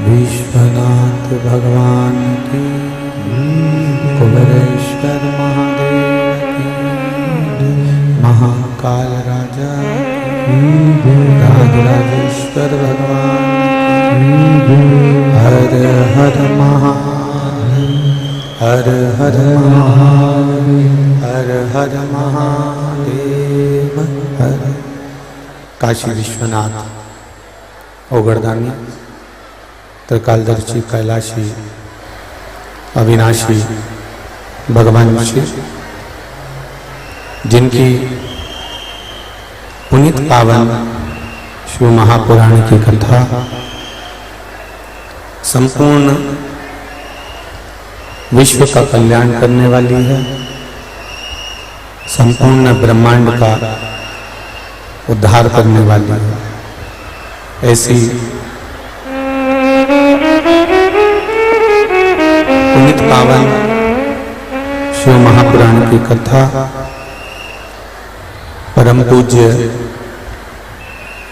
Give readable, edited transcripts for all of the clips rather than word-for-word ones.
विश्वनाथ भगवान की, कुबेरेश्वर महादेव की, महाकाल राजा की, राजराजेश्वर भगवान की, हर हर महादेव, हर हर महादेव, हर हर महादेव, हर। काशी विश्वनाथ ओगरदानी त्रिकालदर्शी कैलाशी अविनाशी भगवान श्री, जिनकी पुनीत पावन शिव महापुराण की कथा संपूर्ण विश्व का कल्याण करने वाली है, संपूर्ण ब्रह्मांड का उद्धार करने वाली है। ऐसी पुनीत पावन शिव महापुराण की कथा परम पूज्य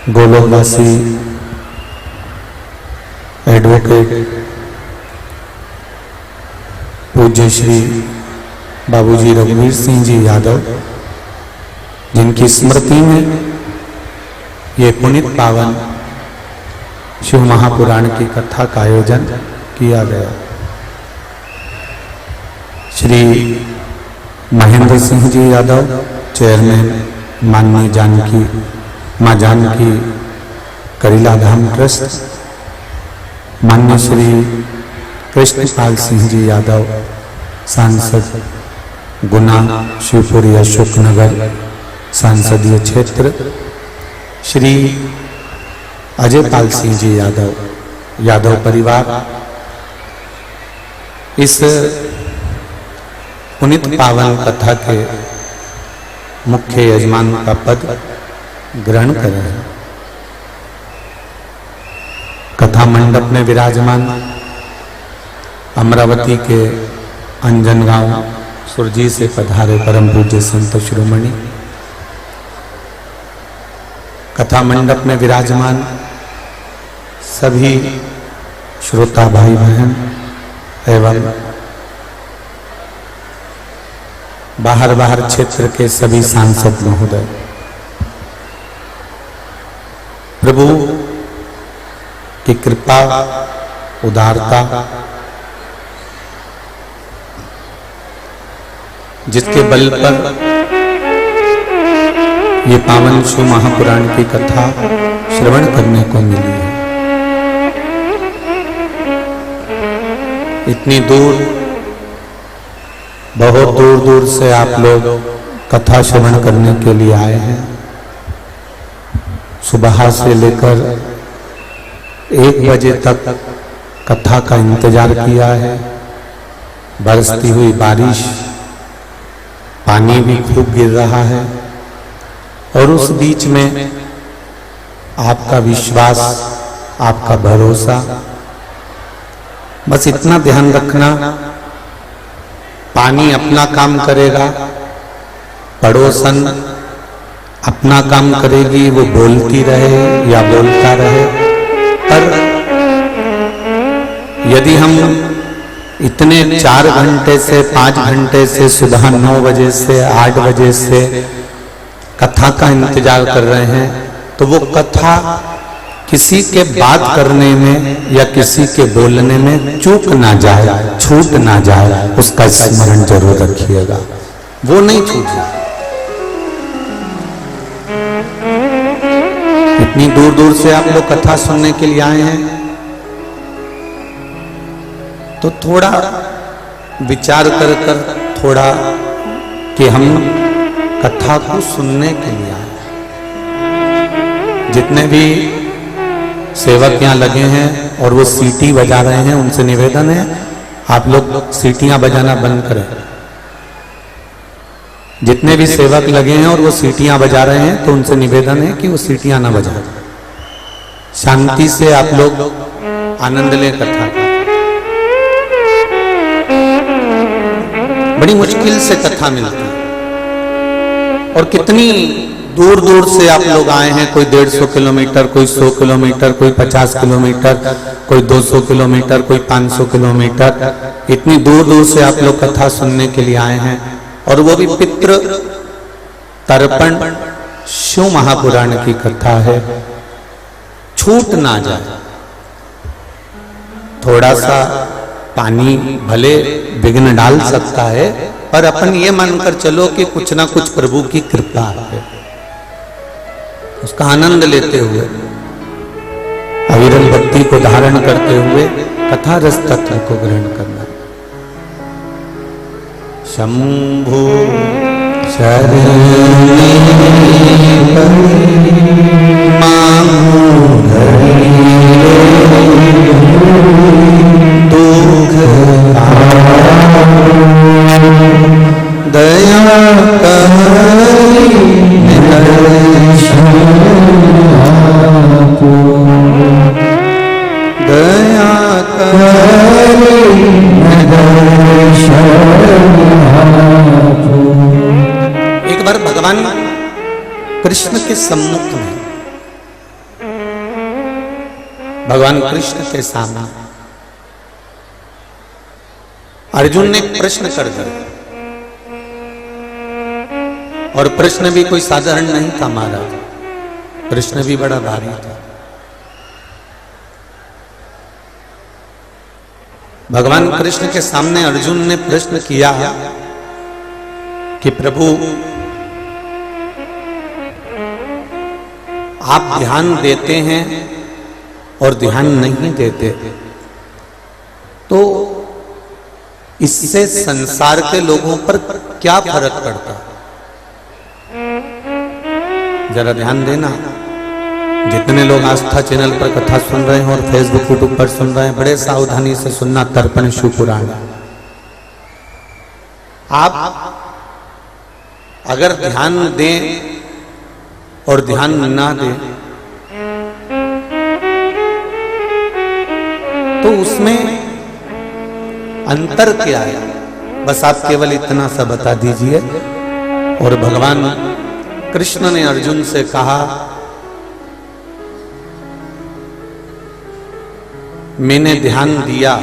गोलोकवासी एडवोकेट पूज्य श्री बाबूजी रघुवीर सिंह जी यादव, जिनकी स्मृति में ये पुनीत पावन शिव महापुराण की कथा का आयोजन किया गया। श्री महेंद्र सिंह जी यादव चेयरमैन, माननीय जानकी माँ जानकी करीला धाम ट्रस्ट, माननीय श्री कृष्णपाल सिंह जी यादव सांसद गुना शिवपुरी अशोकनगर संसदीय क्षेत्र, श्री अजय पाल सिंह जी यादव, यादव परिवार, इस पुनीत पावन कथा के मुख्य यजमान का पद ग्रहण करें। कथा मंडप में विराजमान अमरावती के अंजन गांव सुरजी से पधारे परम पूज्य संत शिरोमणि, कथा मंडप में विराजमान सभी श्रोता भाई बहन एवं बाहर क्षेत्र के सभी सांसद महोदय, प्रभु की कृपा उदारता, जिसके बल पर ये पावन शिव महापुराण की कथा श्रवण करने को मिली है। इतनी दूर, बहुत दूर दूर से आप लोग कथा श्रवण करने के लिए आए हैं। सुबह से लेकर 1 बजे तक कथा का इंतजार किया है। बरसती हुई बारिश, पानी भी खूब गिर रहा है और उस बीच में आपका विश्वास, आपका भरोसा, बस इतना ध्यान रखना, पानी अपना काम करेगा, पड़ोसन अपना काम करेगी, वो बोलती रहे या बोलता रहे, पर यदि हम इतने 4 घंटे से 5 घंटे से सुबह 9 बजे से 8 बजे से कथा का इंतजार कर रहे हैं, तो वो कथा किसी के बात करने में या किसी के बोलने में चूक ना जाए, छूट ना जाए, उसका स्मरण जरूर रखिएगा, वो नहीं छूटे। इतनी दूर दूर से आप लोग कथा सुनने के लिए आए हैं, तो थोड़ा विचार कर थोड़ा कि हम कथा को सुनने के लिए आए। जितने भी सेवक यहाँ लगे हैं और वो सीटी बजा रहे हैं, उनसे निवेदन है आप लोग सीटियां बजाना बंद करें। जितने भी सेवक लगे हैं और वो सीटियां बजा रहे हैं, तो उनसे निवेदन है कि वो सीटियां ना बजाएं, शांति से आप लोग आनंद लें कथा का। बड़ी मुश्किल से कथा मिलती है, और कितनी दूर दूर से आप लोग आए हैं, कोई 150 किलोमीटर, कोई 100 किलोमीटर, कोई 50 किलोमीटर, कोई 200 किलोमीटर, कोई 500 किलोमीटर, इतनी दूर दूर से आप लोग कथा सुनने के लिए आए हैं। और वो भी पितृ तर्पण शिव महापुराण की कथा है, छूट ना जाए। थोड़ा सा पानी भले विघ्न डाल सकता है, पर अपन ये मानकर चलो कि कुछ ना कुछ प्रभु की कृपा है, उसका आनंद लेते हुए, अविरल भक्ति को धारण करते हुए कथा रस तत्व को ग्रहण करना। शंभो शरणे दुख दया एक बार भगवान कृष्ण के सम्मुख में, भगवान कृष्ण के सामने अर्जुन ने एक प्रश्न कर दिया, और प्रश्न भी कोई साधारण नहीं था महाराज, प्रश्न भी बड़ा भारी था। भगवान कृष्ण के सामने अर्जुन ने प्रश्न किया कि प्रभु आप ध्यान देते हैं और ध्यान नहीं देते, तो इससे संसार के लोगों पर क्या फर्क पड़ता? जरा ध्यान देना। जितने लोग आस्था चैनल पर कथा सुन रहे हैं और फेसबुक यूट्यूब पर सुन रहे हैं, बड़े सावधानी से सुनना तर्पण शिव पुराण। आप अगर ध्यान दें और ध्यान ना दें, तो उसमें अंतर क्या है, बस आप केवल इतना सा बता दीजिए। और भगवान कृष्ण ने अर्जुन से कहा, मैंने ध्यान दिया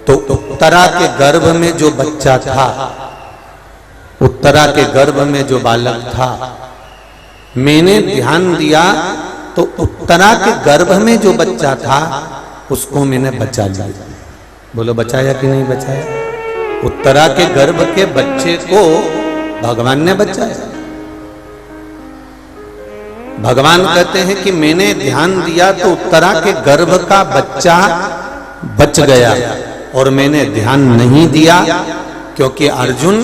तो उत्तरा के गर्भ में जो बच्चा था, उत्तरा के गर्भ में जो बालक था, मैंने ध्यान दिया तो उत्तरा के गर्भ में जो बच्चा था उसको मैंने बचा लिया। बोलो बचाया कि नहीं बचाया? उत्तरा के गर्भ के बच्चे को भगवान ने बचाया। भगवान कहते हैं कि मैंने ध्यान दिया तो उत्तरा के गर्भ का बच्चा बच गया, और मैंने ध्यान नहीं दिया क्योंकि अर्जुन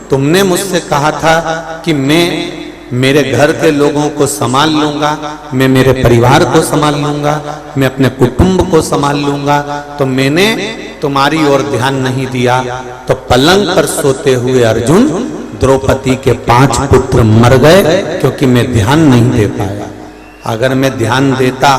तुमने मुझसे कहा था कि मैं मेरे घर के लोगों को संभाल लूंगा, मैं मेरे परिवार को संभाल लूंगा, मैं अपने कुटुंब को संभाल लूंगा, तो मैंने तुम्हारी ओर ध्यान नहीं दिया। तो पलंग पर सोते हुए अर्जुन द्रौपदी के 5 पुत्र मर गए क्योंकि मैं ध्यान नहीं दे पाया। अगर मैं ध्यान देता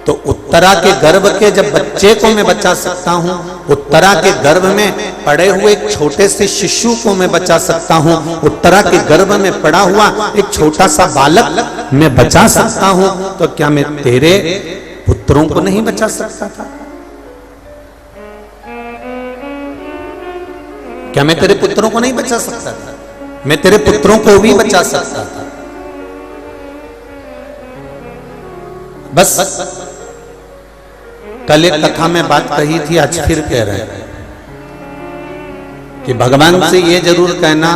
तो उत्तरा के गर्भ के जब बच्चे को मैं बचा सकता हूं, उत्तरा के गर्भ में पड़े हुए एक छोटे से शिशु को मैं बचा सकता हूं, उत्तरा के गर्भ में पड़ा हुआ एक छोटा सा बालक मैं बचा सकता हूं, तो क्या मैं तेरे पुत्रों को नहीं बचा सकता था? क्या मैं तेरे पुत्रों को नहीं बचा सकता था? मैं तेरे पुत्रों को भी बचा सकता था। बस कल एक कथा में बात कही थी, आज फिर कह रहे हैं कि भगवान से ये जरूर कहना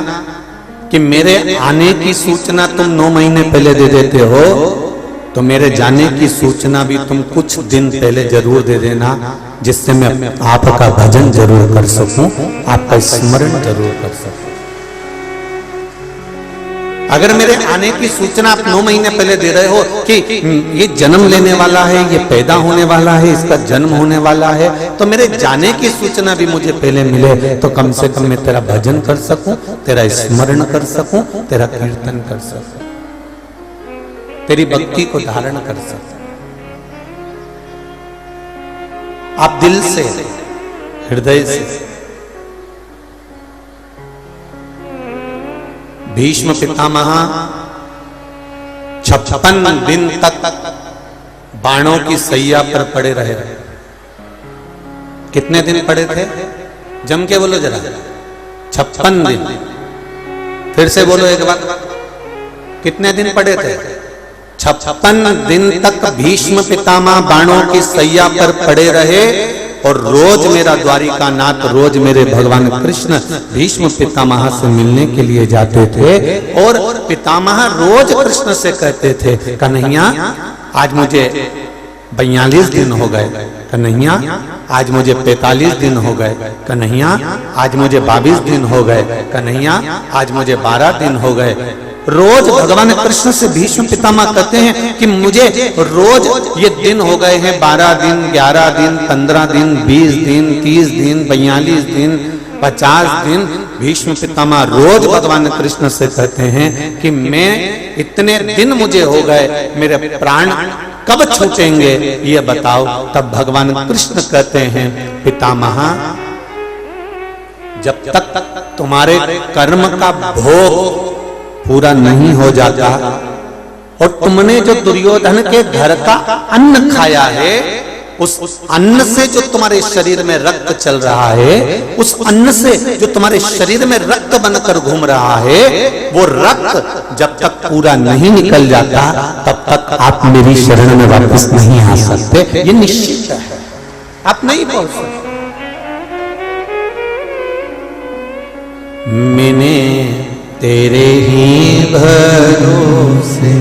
कि मेरे आने की सूचना तुम 9 महीने पहले दे देते हो, तो मेरे जाने की सूचना भी तुम कुछ दिन पहले जरूर दे देना, जिससे मैं आपका भजन जरूर कर सकूं, आपका स्मरण जरूर कर सकूं। अगर मेरे आने की सूचना आप 9 महीने पहले दे रहे हो कि ये जन्म लेने वाला है, ये पैदा होने वाला है, इसका जन्म होने वाला है, तो मेरे जाने की सूचना भी मुझे पहले मिले, तो कम से कम मैं तेरा भजन कर सकूं, तेरा स्मरण कर सकूं, तेरा कीर्तन कर सकूं, तेरी भक्ति को धारण कर सकूं। आप दिल से, हृदय से भीष्म पितामह 56 दिन तक बाणों की सैया पर पड़े रहे। कितने दिन पड़े थे? जम के बोलो जरा। 56 दिन। फिर से बोलो एक बार, कितने दिन पड़े थे? 56 दिन तक भीष्म पितामह बाणों की सैया पर पड़े रहे, और रोज मेरा द्वारिका नाथ, रोज मेरे भगवान कृष्ण भीष्म पितामह से मिलने के लिए जाते थे, और पितामह रोज कृष्ण से कहते थे, कन्हैया आज मुझे 42 दिन हो गए, कन्हैया आज मुझे 45 दिन हो गए, कन्हैया आज मुझे 22 दिन हो गए, कन्हैया आज मुझे 12 दिन हो गए। रोज भगवान कृष्ण से भीष्म पितामह कहते हैं कि मुझे रोज ये दिन हो गए हैं, 12 दिन, 11 दिन, 15 दिन, 20 दिन, 30 दिन, 42 दिन, 50 दिन। भीष्म पितामह रोज भगवान कृष्ण से कहते हैं कि मैं इतने दिन मुझे हो गए, मेरे प्राण कब छूटेंगे ये बताओ। तब भगवान कृष्ण कहते हैं, पितामह जब तक तुम्हारे कर्म का भोग पूरा नहीं हो जाता, और तुमने जो दुर्योधन के घर का अन्न खाया है, उस अन्न से जो तुम्हारे शरीर में रक्त चल रहा है, उस अन्न से जो तुम्हारे शरीर में रक्त बनकर घूम रहा है, वो रक्त जब तक पूरा नहीं निकल जाता, तब तक आप मेरी शरण में वापस नहीं आ सकते। ये निश्चित है, आप नहीं पहुंच सकते। मैंने तेरे ही भरोसे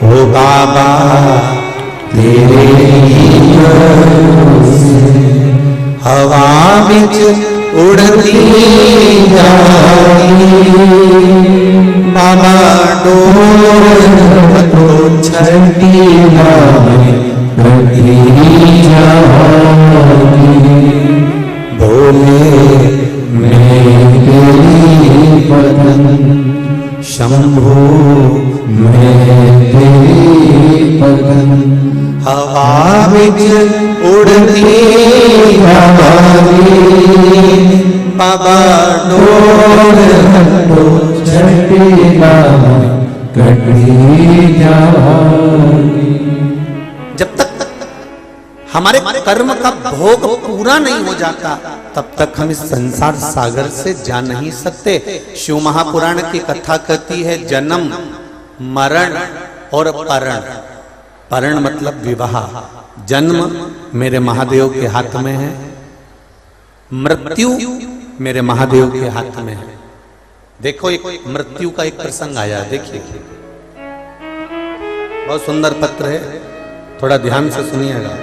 ओ बाबा, तेरे ही भरोसे हवा बिच उड़ती जाती, बाबा डोर तो छठी जाती, बोले मेरे पदन शंभो, मेरे पदन हवा बिच उड़ती जाती, बाबा डोर तो छठी जाती। जब तक हमारे कर्म का भोग पूरा नहीं हो जाता, तब तक हम इस संसार सागर से जा नहीं सकते। शिव महापुराण की कथा कहती है, जन्म, मरण और परण। परण मतलब विवाह। जन्म मेरे महादेव के हाथ में है, मृत्यु मेरे महादेव के हाथ में है। देखो एक मृत्यु का एक प्रसंग आया, देखिए, बहुत सुंदर पत्र है, थोड़ा ध्यान से सुनिएगा।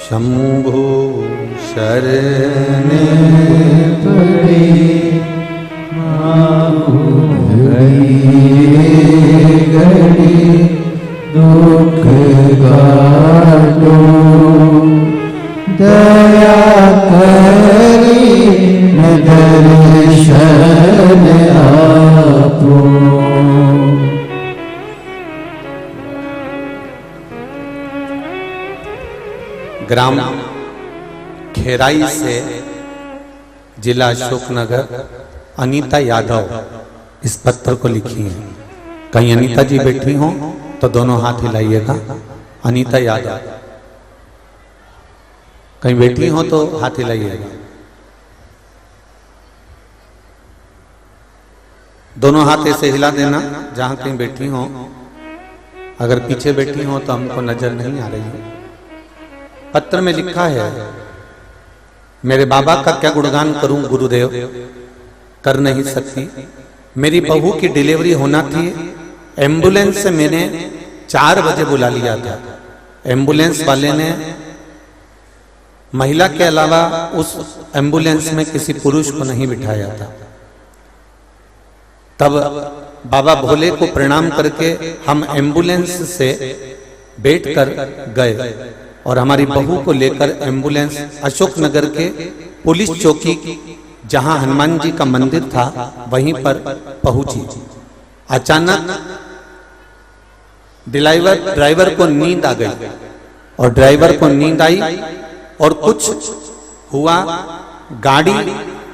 शंभु शरण पड़े घड़ी दुख गाटो, दया करी दर्शन आपो। ग्राम खेराई से जिला अशोकनगर अनीता यादव इस पत्र को लिखी है। कहीं अनीता जी बैठी हो तो दोनों हाथ हिलाइएगा। अनीता यादव, कहीं बैठी हो तो हाथ हिलाइएगा। दोनों हाथ ऐसे हिला देना जहां कहीं बैठी हो। अगर पीछे बैठी हो तो हमको नजर नहीं आ रही है। पत्र में लिखा है, मेरे बाबा का क्या गुणगान करूं गुरुदेव, कर नहीं सकती। मेरी बहू की डिलीवरी होना थी, एम्बुलेंस से मैंने 4 बजे बुला लिया था। एम्बुलेंस वाले ने महिला के अलावा उस एम्बुलेंस में किसी पुरुष को नहीं बिठाया था। तब बाबा भोले को प्रणाम करके हम एम्बुलेंस से बैठकर गए और हमारी बहू को लेकर एम्बुलेंस अशोक नगर के पुलिस चौकी जहां हनुमान जी का मंदिर था वहीं पर पहुंची। अचानक ड्राइवर को नींद आ गई और ड्राइवर को नींद आई और कुछ हुआ, गाड़ी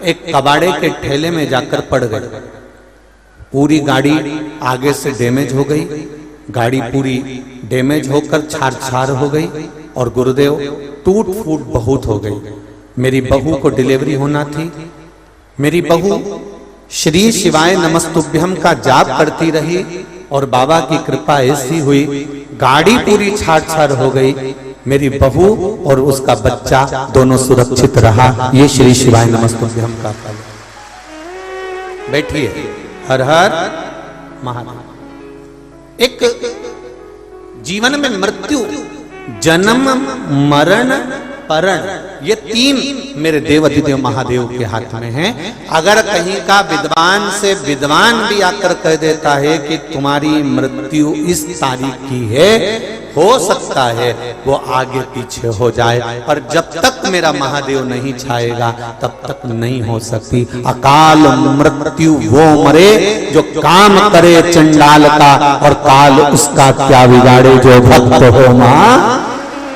एक कबाड़े के ठेले में जाकर पड़ गई। पूरी गाड़ी आगे से डैमेज हो गई, गाड़ी पूरी डैमेज होकर छार छार हो गई और गुरुदेव टूट फूट बहुत हो गई। मेरी बहू को डिलीवरी होना थी। मेरी बहू श्री शिवाय नमस्तुभ्यम का जाप करती रही और बाबा की कृपा ऐसी हुई, गाड़ी पूरी छार छार हो गई। मेरी बहू और उसका बच्चा दोनों सुरक्षित रहा। ये श्री शिवाय नमस्तुभ्यम का फल। बैठिए। हर हर महादेव। एक जीवन में मृत्यु, जन्म, मरण, परण, ये 3 मेरे देव अधिदेव महादेव के हाथ में हैं। अगर कहीं का विद्वान से विद्वान भी आकर कह देता है कि तुम्हारी मृत्यु इस तारीख की है, हो सकता है वो आगे पीछे हो जाए, पर जब तक मेरा महादेव नहीं छाएगा तब तक नहीं हो सकती। अकाल मृत्यु वो मरे जो काम करे चंडाल का, और काल उसका क्या बिगाड़े जो भक्त हो मां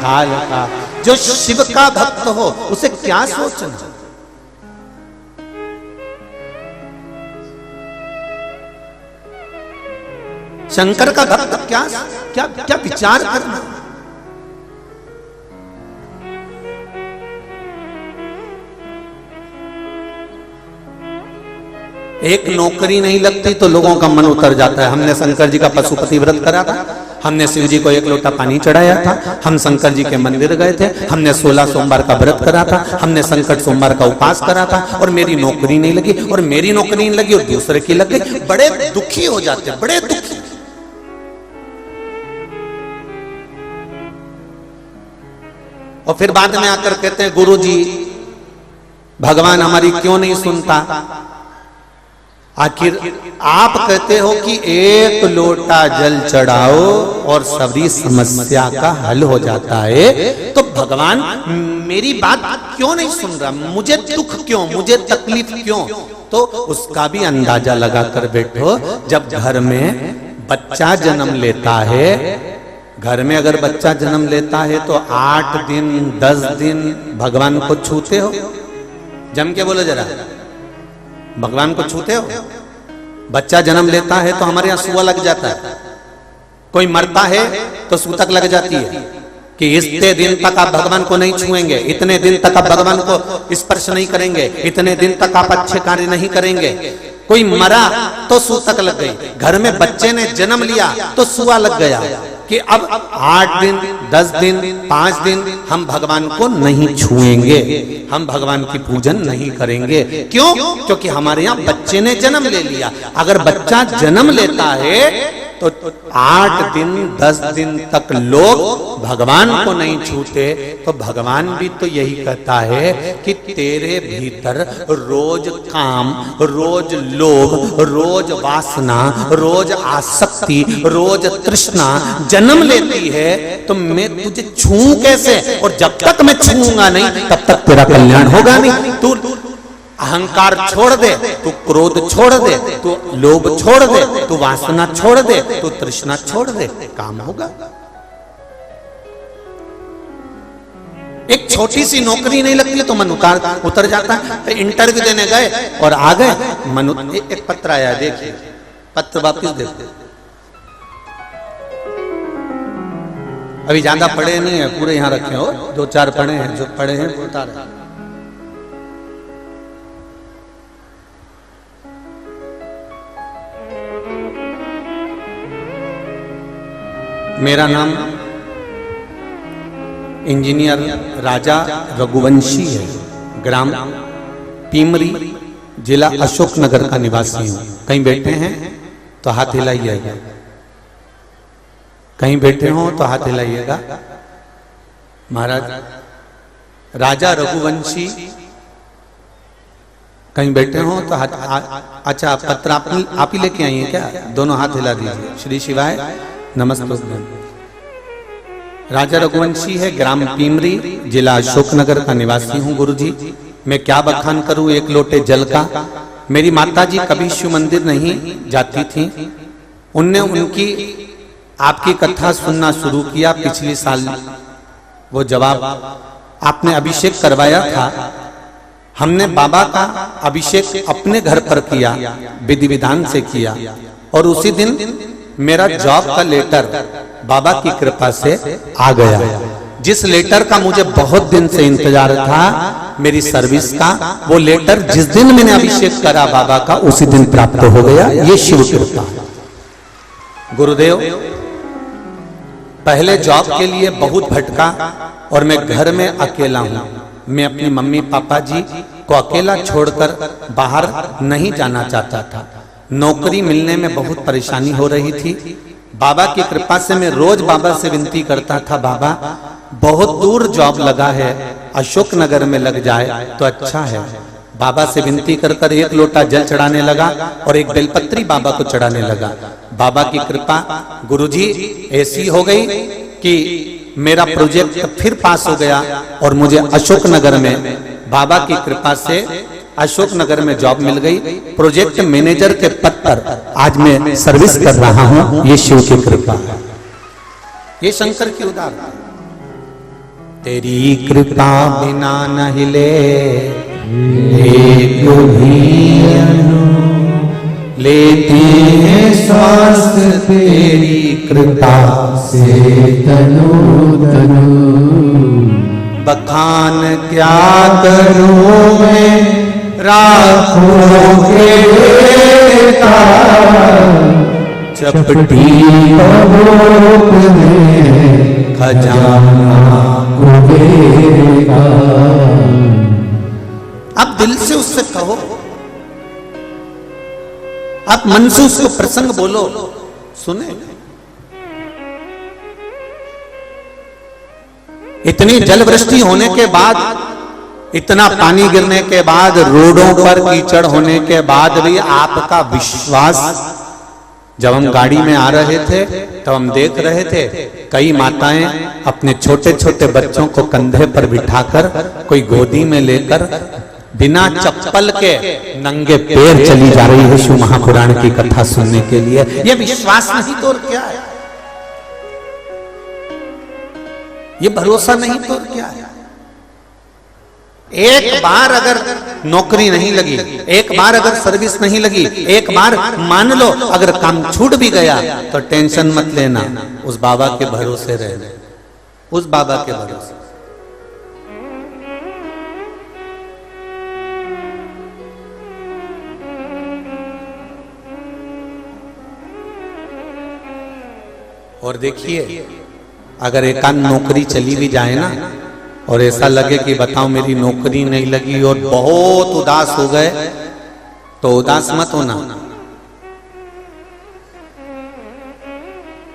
काल का। जो शिव का भक्त हो उसे क्या सोचना। शंकर का भक्त क्या क्या क्या विचार करना। एक नौकरी नहीं लगती तो लोगों का मन उतर जाता है। हमने शंकर जी का पशुपति व्रत करा था, हमने शिव जी को 1 लोटा पानी चढ़ाया था, हम शंकर जी के मंदिर गए थे, हमने 16 सोमवार का व्रत करा था, हमने संकट सोमवार का उपास करा था, और मेरी नौकरी नहीं लगी, और मेरी नौकरी नहीं लगी और दूसरे की लग गई। बड़े दुखी हो जाते, बड़े दुखी। और फिर बाद में आकर कहते हैं, गुरु जी भगवान हमारी क्यों नहीं सुनता। आखिर आप कहते हो कि 1 लोटा जल चढ़ाओ और सभी समस्या का हल हो जाता है, तो भगवान मेरी बात क्यों नहीं सुन रहा, मुझे दुख क्यों, मुझे तकलीफ क्यों। तो उसका भी अंदाजा लगा कर बैठो। जब घर में बच्चा जन्म लेता है, घर में अगर बच्चा जन्म लेता है तो 8 दिन 10 दिन भगवान को छूते हो। जम के बोलो जरा, भगवान को छूते हो। बच्चा जन्म लेता है तो हमारे यहाँ सुआ लग जाता है, कोई मरता है तो सूतक लग जाती है कि इतने दिन तक आप भगवान को नहीं छुएंगे, इतने दिन तक आप भगवान को स्पर्श नहीं करेंगे, इतने दिन तक आप अच्छे कार्य नहीं करेंगे। कोई मरा तो सूतक लग गई। घर में बच्चे ने जन्म लिया तो सुआ लग गया कि अब 8 दिन 10 दिन 5 दिन हम भगवान को नहीं छुएंगे, हम भगवान की पूजन नहीं करेंगे। क्यों? क्योंकि हमारे यहाँ बच्चे ने जन्म ले लिया। अगर बच्चा जन्म लेता है तो 8 दिन 10 दिन तक लोग भगवान को नहीं छूते, तो भगवान भी तो यही कहता है कि तेरे भीतर रोज काम, रोज लोभ, रोज वासना, रोज आसक्ति, रोज तृष्णा जन्म लेती है, तो मैं तुझे छूऊं कैसे। और जब तक मैं छूऊंगा नहीं तब तक तेरा कल्याण होगा नहीं। तू अहंकार छोड़ दे, तू क्रोध छोड़ दे, तू लोभ छोड़ दे, तू वासना छोड़ दे, तू तृष्णा छोड़ दे, काम होगा। एक छोटी सी नौकरी नहीं लगती तो मन उतर जाता है। तो इंटरव्यू देने गए और आ गए, मन एक पत्र आया, देखिए पत्र वापिस देखते। अभी ज्यादा पढ़े नहीं है, पूरे यहाँ रखे हो, 2-4 पढ़े हैं, जो पढ़े हैं वो बता रहे। मेरा नाम इंजीनियर राजा रघुवंशी है, ग्राम पीमरी, जिला अशोकनगर का निवासी हूं। कहीं बैठे हैं तो हाथ हिलाइएगा, कहीं बैठे हो तो हाथ हिलाइएगा। महाराज राजा रघुवंशी, कहीं बैठे हो तो हाथ। अच्छा, पत्र आप ही लेके आई हैं क्या? दोनों हाथ हिला दीजिए। श्री शिवाय नमस्ते। राजा रघुवंशी है, ग्राम पीमरी, जिला अशोकनगर का निवासी हूँ। गुरुजी, मैं क्या बखान करूं एक लोटे जल का। मेरी माताजी कभी शिव मंदिर नहीं जाती थी। उनने उनकी आपकी कथा सुनना शुरू किया पिछले साल। वो जवाब आपने अभिषेक करवाया था, हमने बाबा का अभिषेक अपने घर पर किया, विधि विधान से किया, और उसी दिन मेरा जॉब का लेटर बाबा की कृपा से आ गया। जिस लेटर का मुझे बहुत दिन से इंतजार था, मेरी सर्विस का, वो लेटर जिस दिन मैंने अभिषेक करा बाबा का, उसी दिन प्राप्त हो गया। ये शिव कृपा। गुरुदेव, पहले जॉब के लिए बहुत भटका और मैं घर में अकेला हूं। मैं अपनी मम्मी पापा जी को अकेला छोड़कर बाहर नहीं जाना चाहता था। नौकरी मिलने में बहुत परेशानी हो रही थी। बाबा की कृपा से मैं रोज बाबा से विनती करता था, बाबा बहुत दूर जॉब लगा है, अशोकनगर में लग जाए तो अच्छा है। बाबा से विनती कर कर 1 लोटा जल चढ़ाने लगा और 1 बेलपत्री बाबा को चढ़ाने लगा। बाबा की कृपा गुरुजी ऐसी हो गई कि मेरा प्रोजेक्ट फिर पास हो गया और मुझे अशोकनगर में बाबा की कृपा से अशोकनगर में जॉब मिल गई। प्रोजेक्ट मैनेजर के पद पर आज मैं सर्विस कर रहा हूं। ये शिव की कृपा है, ये शंकर की उदाहरण। तेरी कृपा बिना न हिले एक भी अनु, लेते हैं श्वास तेरी कृपा से तनु तनु। बखान क्या करूं मैं राखों के देता, चपटी परोक में खजाना कुबेर। अब दिल से उससे कहो, आप मन से उसको प्रसंग बोलो, सुने। इतनी जलवृष्टि होने के बाद, इतना पानी गिरने के बाद, रोडों पर कीचड़ होने के बाद भी आपका विश्वास। जब हम गाड़ी में आ रहे थे तब हम देख रहे थे कई माताएं अपने छोटे छोटे बच्चों को कंधे पर बिठाकर, कोई गोदी में लेकर, बिना चप्पल के नंगे पैर चली जा रही है शिव महापुराण की कथा सुनने के लिए। ये विश्वास नहीं तो और क्या है? ये भरोसा नहीं तो और क्या है? एक बार अगर नौकरी नहीं लगी, एक बार अगर सर्विस नहीं लगी, एक बार मान लो अगर काम छूट भी गया तो टेंशन मत लेना, उस बाबा के भरोसे रहना, उस बाबा के भरोसे। और देखिए, अगर एकांत नौकरी चली भी जाए ना, और ऐसा लगे कि बताओ मेरी नौकरी नहीं लगी और बहुत उदास हो गए, तो उदास मत होना।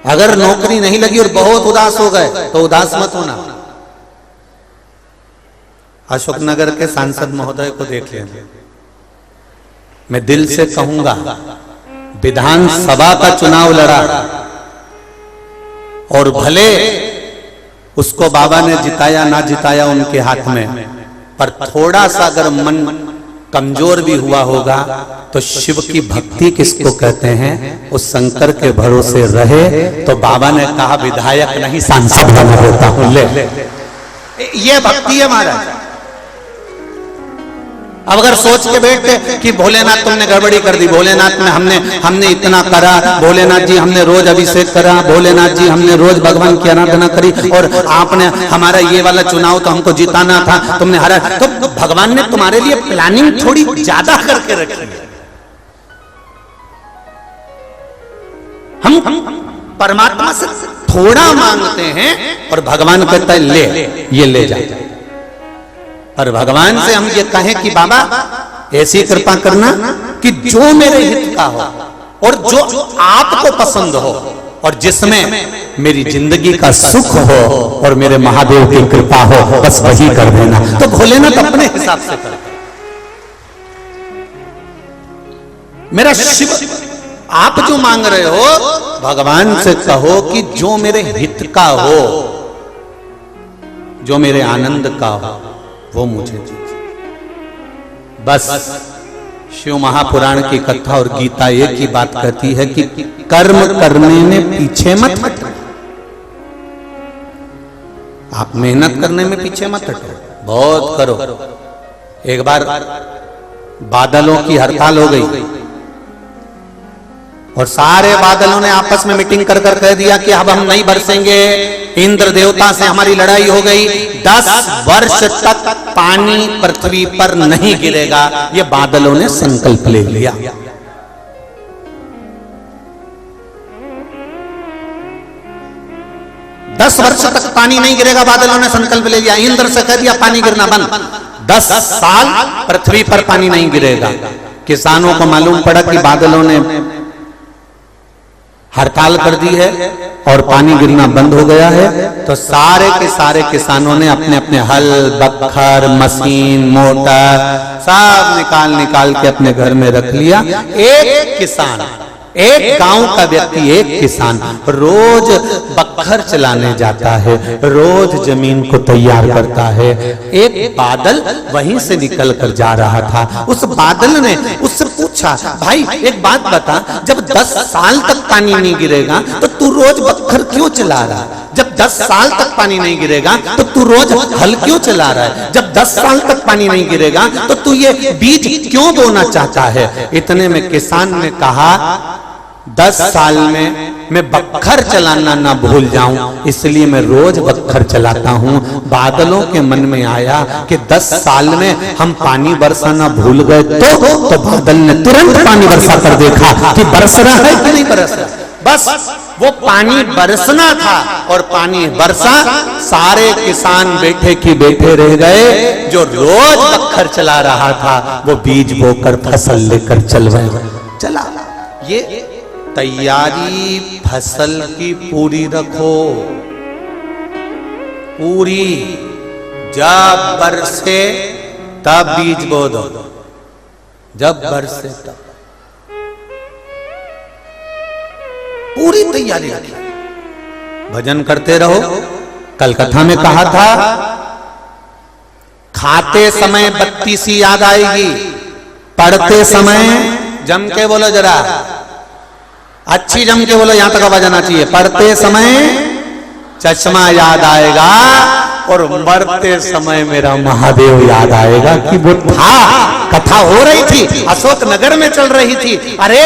अगर नौकरी नहीं लगी और बहुत उदास हो गए तो उदास मत होना। अशोकनगर के सांसद महोदय को देख लेना। मैं दिल से कहूंगा, विधानसभा का चुनाव लड़ा और भले उसको बाबा ने जिताया ना जिताया उनके हाथ में, पर थोड़ा सा अगर मन कमजोर भी हुआ होगा तो शिव की भक्ति किसको कहते हैं, उस शंकर के भरोसे रहे तो बाबा ने कहा विधायक नहीं सांसद बना देता हूं। ले ये भक्ति है महाराज। अब अगर सोच के बैठते कि भोलेनाथ तुमने गड़बड़ी कर दी, भोलेनाथ में हमने इतना करा, भोलेनाथ जी हमने रोज अभिषेक करा, भोलेनाथ जी हमने रोज भगवान की आराधना करी, और आपने हमारा ये वाला चुनाव तो हमको जिताना था, तुमने हरा, तो भगवान ने तुम्हारे लिए प्लानिंग थोड़ी ज्यादा करके रखी है। हम परमात्मा से थोड़ा मांगते हैं और भगवान कहता है ले, ये ले जा। पर भगवान से हम ये कहें कि बाबा ऐसी कृपा करना कि जो मेरे हित का हो और जो आपको पसंद हो और जिसमें मेरी जिंदगी का सुख हो और मेरे महादेव की कृपा हो, बस वही कर देना। तो भोलेनाथ अपने हिसाब से कर, मेरा शिव आप जो मांग रहे हो भगवान से कहो कि जो मेरे हित का हो, जो मेरे आनंद का हो, वो मुझे दीजिए। बस शिव महापुराण की कथा और गीता एक ही बात कहती है कि कर्म करने में पीछे मत हटो। आप मेहनत करने में पीछे मत हटो, बहुत करो। एक बार बादलों की हड़ताल हो गई और सारे बादलों ने आपस में मीटिंग कर कर कह दिया कि अब हम नहीं बरसेंगे, इंद्र देवता से हमारी लड़ाई हो गई, 10 वर्ष तक पानी पृथ्वी पर नहीं गिरेगा। ये बादलों ने संकल्प ले लिया। दस वर्ष तक पानी नहीं गिरेगा, बादलों ने संकल्प ले लिया। इंद्र से कह दिया पानी गिरना बंद, 10 साल पृथ्वी पर पानी नहीं गिरेगा। किसानों को मालूम पड़ा कि बादलों ने हड़ताल कर दी है और पानी गिरना बंद हो गया है, तो सारे के सारे किसानों ने अपने अपने हल, बखर, मशीन, मोटर सब निकाल के अपने घर में रख लिया। एक किसान, एक गांव का व्यक्ति, एक किसान रोज बखर चलाने जाता है, रोज जमीन को तैयार करता है। एक बादल वहीं से निकल कर जा रहा था। उस बादल ने उससे पूछा, भाई एक बात बता, जब 10 साल तक पानी नहीं गिरेगा तो तू रोज बखर क्यों चला रहा है? जब 10 साल तक पानी नहीं गिरेगा तो तू रोज हल क्यों चला रहा है? जब 10 साल तक पानी नहीं गिरेगा तो तू ये बीज क्यों बोना चाहता है? इतने में किसान ने कहा, 10 साल में मैं बखर चलाना ना भूल जाऊं, इसलिए मैं रोज बखर चलाता हूं। बादलों के मन में आया कि 10 साल में हम पानी बरसाना भूल गए तो बादल ने तुरंत पानी बरसा कर देखा कि बरस रहा है कि नहीं बरस रहा। बस वो पानी बरसना था और पानी बरसा। सारे किसान बैठे की बैठे रह गए। जो रोज बखर चला रहा था वो बीज बोकर फसल लेकर चला। ये तैयारी फसल की पूरी रखो, पूरी। जब बरसे तब बीज बो दो, जब बरसे तब पूरी तैयारी रखी। भजन करते रहो। कल कथा में कहा था, खाते समय बत्ती सी याद आएगी, पढ़ते समय जम के बोलो जरा, अच्छी जम के बोलो, यहां तक आवाज आना चाहिए। पढ़ते समय चश्मा याद आएगा और मरते समय मेरा महादेव याद आएगा कि वो था। कथा हो रही थी, अशोक नगर में चल रही थी। अरे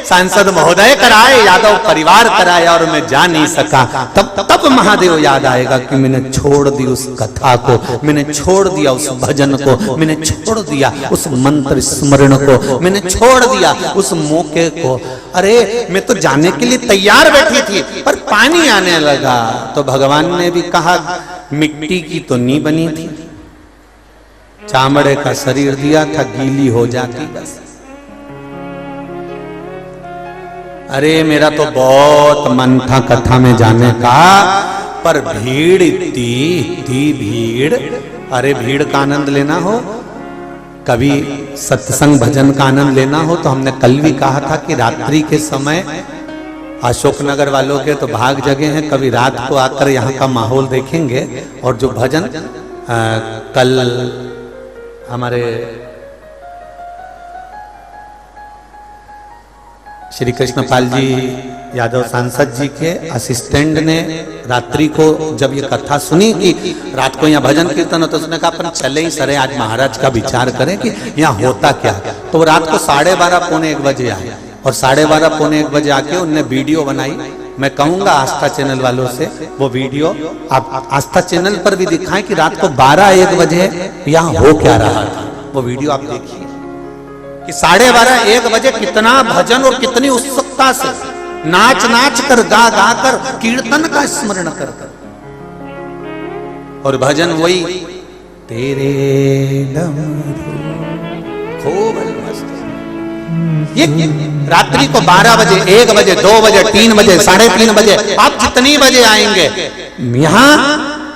सांसद महोदय कराए, यादव परिवार कराया और मैं जा नहीं सका। तब महादेव याद आएगा कि मैंने छोड़ दी उस कथा को, मैंने छोड़ दिया उस भजन को, मैंने छोड़ दिया उस मंत्र स्मरण को, मैंने छोड़ दिया उस मौके को। अरे मैं तो जाने के लिए तैयार बैठी थी पर पानी आने लगा। तो भगवान ने भी कहा, मिट्टी की तो नहीं बनी थी, चामड़े का शरीर दिया था, गीली हो जाती बस। अरे मेरा तो बहुत मन था कथा में जाने का, पर भीड़ इतनी भीड़। अरे भीड़ का आनंद लेना हो, कभी सत्संग भजन का आनंद लेना हो, तो हमने कल भी कहा था कि रात्रि के समय अशोकनगर वालों के तो भाग जगह हैं, कभी रात को आकर यहाँ का माहौल देखेंगे। और जो भजन कल हमारे श्री कृष्णपाल जी यादव सांसद जी के असिस्टेंट ने रात्रि को जब ये कथा सुनी कि रात को यहाँ भजन कीर्तन होता, उसने कहा अपन चले ही सरे आज महाराज का विचार करें कि यहाँ होता क्या। तो वो रात को 12:30 पौने 1 बजे आए और 12:30 पौने 1 बजे आके उनने वीडियो बनाई। मैं कहूंगा आस्था चैनल वालों से वो वीडियो आप आस्था चैनल पर भी दिखाएं कि रात को 12-1 बजे यहाँ हो क्या रहा था। वो वीडियो आप देखिए कि 12:30-1 बजे कितना भजन और कितनी उत्सुकता से नाच नाच कर गा गा कर कीर्तन का स्मरण कर कर, और भजन वही तेरे डमरू खूब मस्त। ये रात्रि को 12 बजे 1 बजे 2 बजे 3 बजे 3:30 बजे आप जितनी बजे आएंगे, यहाँ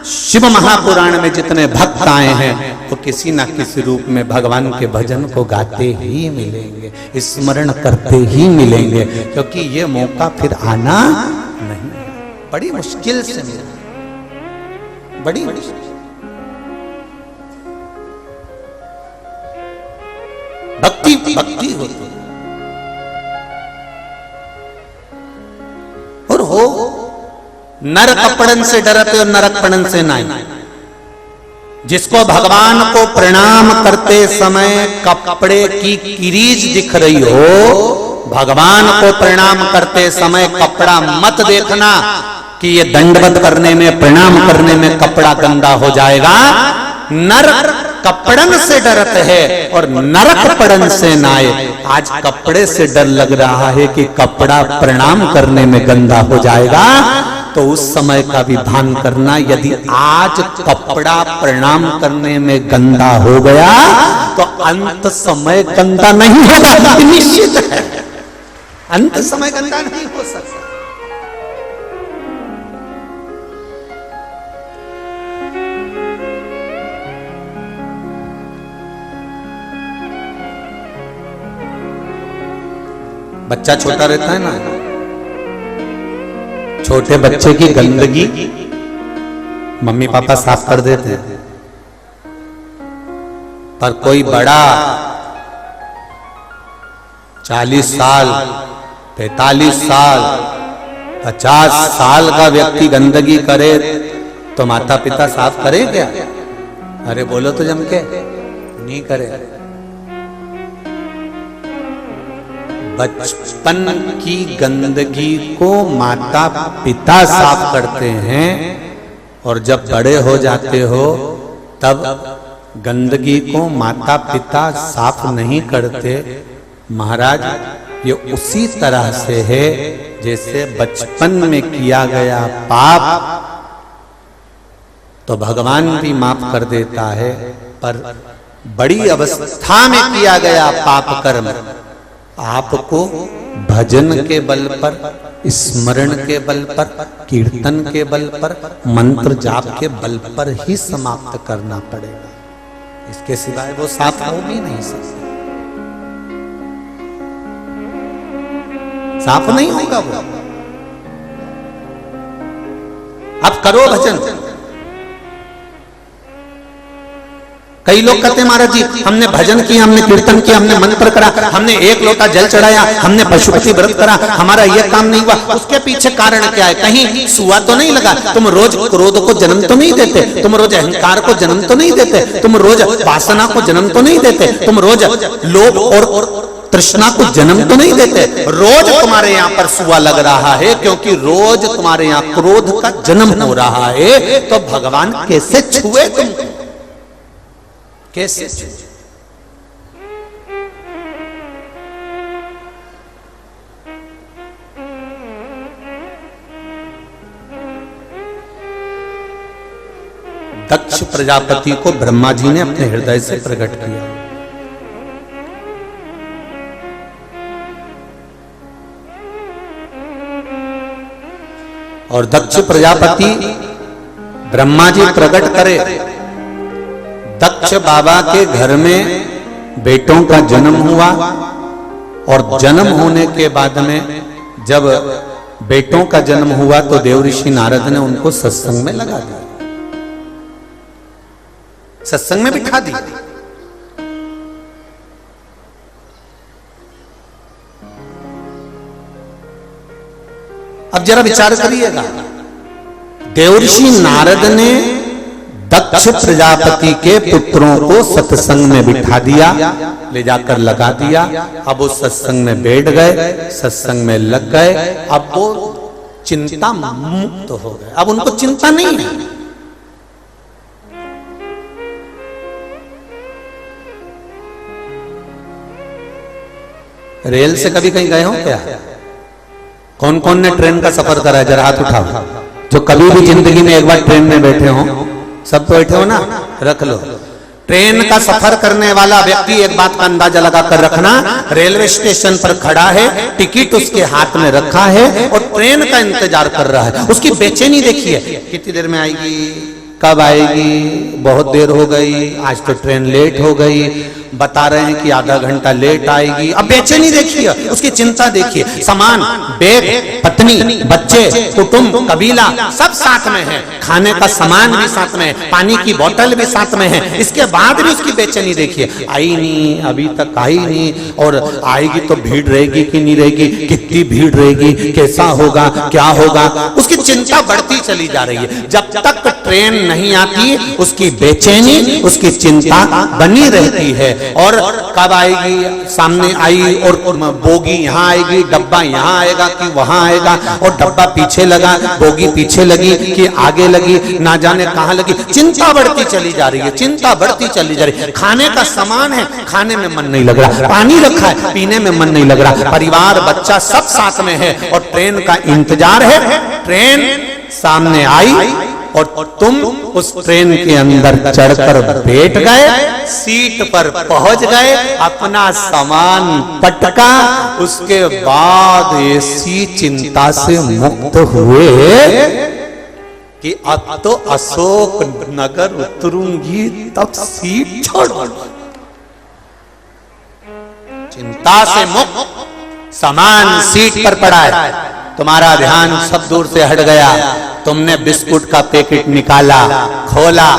शिव महापुराण में जितने भक्त आए हैं वो किसी ना किसी रूप में भगवान के भजन को गाते ही मिलेंगे, स्मरण करते ही मिलेंगे, क्योंकि ये मौका फिर आना नहीं, बड़ी मुश्किल से मिला, बड़ी मुश्किल। भक्ति भक्ति होती और हो नर कपड़न से डरते और नरकपड़न से नहीं। जिसको भगवान को प्रणाम करते समय कपड़े की किरीच दिख रही हो, भगवान को प्रणाम करते समय कपड़ा मत देखना कि ये दंडवत करने में प्रणाम करने में कपड़ा गंदा हो जाएगा। नर कपड़न से डरते हैं और नरक पड़न से नाए। आज कपड़े से डर लग रहा है कि कपड़ा प्रणाम करने में गंदा हो जाएगा, तो उस समय का भी भान करना। यदि आज कपड़ा प्रणाम करने में गंदा हो गया तो अंत समय गंदा नहीं होगा, निश्चित है। अंत समय गंदा नहीं हो सकता। बच्चा छोटा रहता है ना, छोटे बच्चे की गंदगी मम्मी पापा साफ कर देते हैं, पर कोई बड़ा 40 साल 45 साल 50 साल का व्यक्ति गंदगी करे तो माता पिता साफ करे क्या? अरे बोलो तो जम के, नहीं करे। बचपन की गंदगी को माता पिता साफ करते हैं और जब बड़े हो जाते हो तब गंदगी को माता पिता साफ नहीं करते। महाराज ये उसी तरह से है जैसे बचपन में किया गया पाप तो भगवान भी माफ कर देता है, पर बड़ी अवस्था में किया गया पाप कर्म आपको भजन के बल पर, स्मरण के बल पर, कीर्तन के बल पर, मंत्र जाप के बल पर ही समाप्त करना पड़ेगा। इसके सिवाय वो साफ हो भी नहीं सकता, साफ नहीं होगा वो। अब करो भजन। कई लोग कहते हैं महाराज जी हमने भजन किया, हमने कीर्तन किया, हमने मंत्र करा, हमने 1 लोटा जल चढ़ाया, हमने पशुपति व्रत करा, हमारा यह काम नहीं हुआ। उसके पीछे कारण क्या है? कहीं सुआ तो नहीं लगा? तुम रोज क्रोध को जन्म तो नहीं देते? तुम रोज अहंकार को जन्म तो नहीं देते? तुम रोज वासना को जन्म तो नहीं देते? तुम रोज लोभ और तृष्णा को जन्म तो नहीं देते? रोज तुम्हारे यहाँ पर सुआ लग रहा है क्योंकि रोज तुम्हारे यहाँ क्रोध का जन्म हो रहा है। तो भगवान कैसे छुए तुमको? कैसे? दक्ष प्रजापति को ब्रह्मा जी ने अपने हृदय से प्रकट किया। और दक्ष प्रजापति ब्रह्मा जी प्रकट करे, दक्ष बाबा के घर में बेटों का जन्म हुआ और जन्म होने के बाद में जब बेटों का जन्म हुआ तो देव ऋषि नारद ने उनको सत्संग में लगा दिया, सत्संग में बिठा दिया। अब जरा विचार करिएगा, देवर्षि नारद ने दक्ष प्रजापति के पुत्रों को सत्संग में बिठा दिया, ले जाकर लगा दिया। अब वो सत्संग में बैठ गए, सत्संग में लग गए। अब वो चिंता मुक्त हो गए, अब उनको चिंता नहीं है। रेल से कभी कहीं गए हो क्या? कौन कौन ने ट्रेन का सफर करा है? जरा हाथ उठाओ जो कभी भी जिंदगी में एक बार ट्रेन में बैठे हो। सब बैठे हो ना? रख लो। ट्रेन का सफर करने वाला व्यक्ति एक बात का अंदाजा लगा कर रखना, रेलवे स्टेशन पर खड़ा है, टिकट उसके हाथ में रखा है और ट्रेन का इंतजार कर रहा है। उसकी बेचैनी देखिए, कितनी देर में आएगी, कब आएगी, बहुत देर हो गई, आज तो ट्रेन लेट हो गई, बता रहे हैं कि आधा घंटा लेट आएगी। अब बेचैनी देखिए, उसकी चिंता देखिए। सामान, बैग, पत्नी, बच्चे, कुटुंब, कबीला सब साथ में है, खाने का सामान भी साथ में है, पानी की बोतल भी साथ में है। इसके बाद भी उसकी बेचैनी देखिए, आई नहीं, अभी तक आई नहीं, और आएगी तो भीड़ रहेगी कि नहीं रहेगी, कितनी भीड़ रहेगी, कैसा होगा, क्या होगा, उसकी चिंता बढ़ती चली जा रही है। जब तक ट्रेन नहीं आती उसकी बेचैनी, उसकी चिंता बनी रहती है। और कब आएगी, सामने आई और बोगी यहाँ आएगी, डब्बा यहाँ आएगा कि वहां आएगा, और डब्बा पीछे लगा, बोगी पीछे लगी कि आगे लगी, ना जाने कहां लगी। चिंता बढ़ती चली जा रही है, चिंता बढ़ती चली जा रही है। खाने का सामान है, खाने में मन नहीं लग रहा, पानी रखा है, पीने में मन नहीं लग रहा, परिवार बच्चा सब साथ में है और ट्रेन का इंतजार है। ट्रेन सामने आई और तुम उस ट्रेन के अंदर चढ़कर बैठ गए, सीट पर पहुंच गए, अपना सामान पटका, उसके बाद ऐसी चिंता से मुक्त हुए कि अब तो अशोक नगर उतरूंगी, तब सीट छोड़। चिंता से मुक्त, सामान सीट पर पड़ा है, तुम्हारा ध्यान सब दूर से हट गया। तुमने बिस्कुट का पैकेट निकाला, खोला,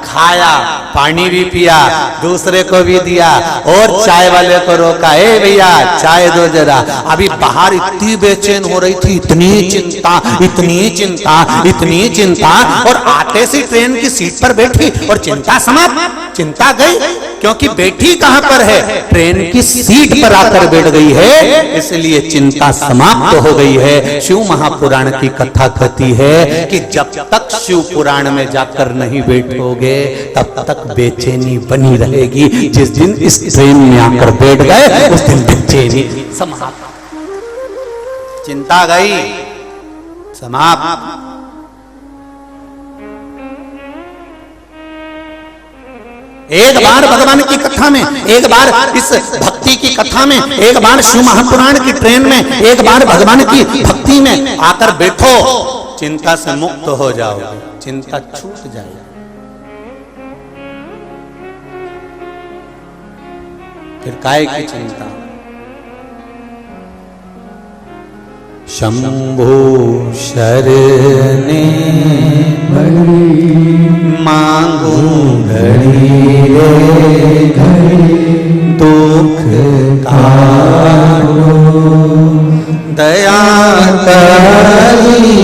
खाया, पानी भी पिया, दूसरे को भी दिया और चाय वाले को रोका, ए भैया चाय दो जरा। अभी बाहर इतनी बेचैन हो रही थी, इतनी चिंता, इतनी चिंता, इतनी चिंता, और आते से ट्रेन की सीट पर बैठी और चिंता समाप्त। चिंता गई, क्योंकि बैठी कहां पर है? ट्रेन की सीट पर आकर बैठ गई है, इसलिए चिंता समाप्त हो गई है। शिव महापुराण की कथा कहती है कि जब तक शिव पुराण में जाकर नहीं बैठोगे तब तक बेचैनी बनी रहेगी। जिस दिन इस ट्रेन में आकर बैठ गए उस दिन बेचैनी समाप्त, चिंता गई, समाप्त। एक बार भगवान की कथा में, एक बार इस भक्ति की कथा में, एक बार शिव महापुराण की ट्रेन में, एक बार भगवान की भक्ति में आकर बैठो, चिंता से मुक्त हो जाओ, चिंता छूट जाएगी। फिर काय की चिंता? शंभो शरणे मांगू घड़ी रे घड़ी, दुख काटो दया करी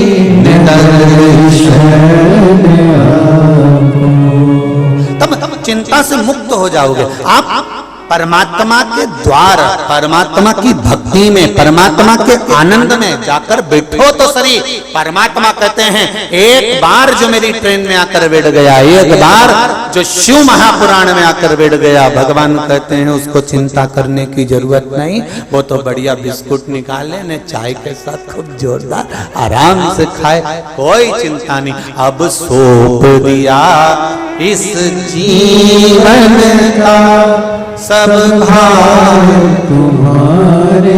तब चिंता से मुक्त हो जाओगे आप। परमात्मा के द्वार, परमात्मा की भक्ति में, परमात्मा के आनंद में जाकर बैठो तो सही। परमात्मा कहते हैं एक बार जो मेरी ट्रेन में आकर बैठ गया, एक बार जो शिव महापुराण में आकर बैठ गया, भगवान कहते हैं उसको चिंता करने की जरूरत नहीं। वो तो बढ़िया बिस्कुट निकाले ने चाय के साथ खूब जोरदार आराम से खाए, कोई चिंता नहीं। अब सौंप दिया इस जीवन का सब भार तुम्हारे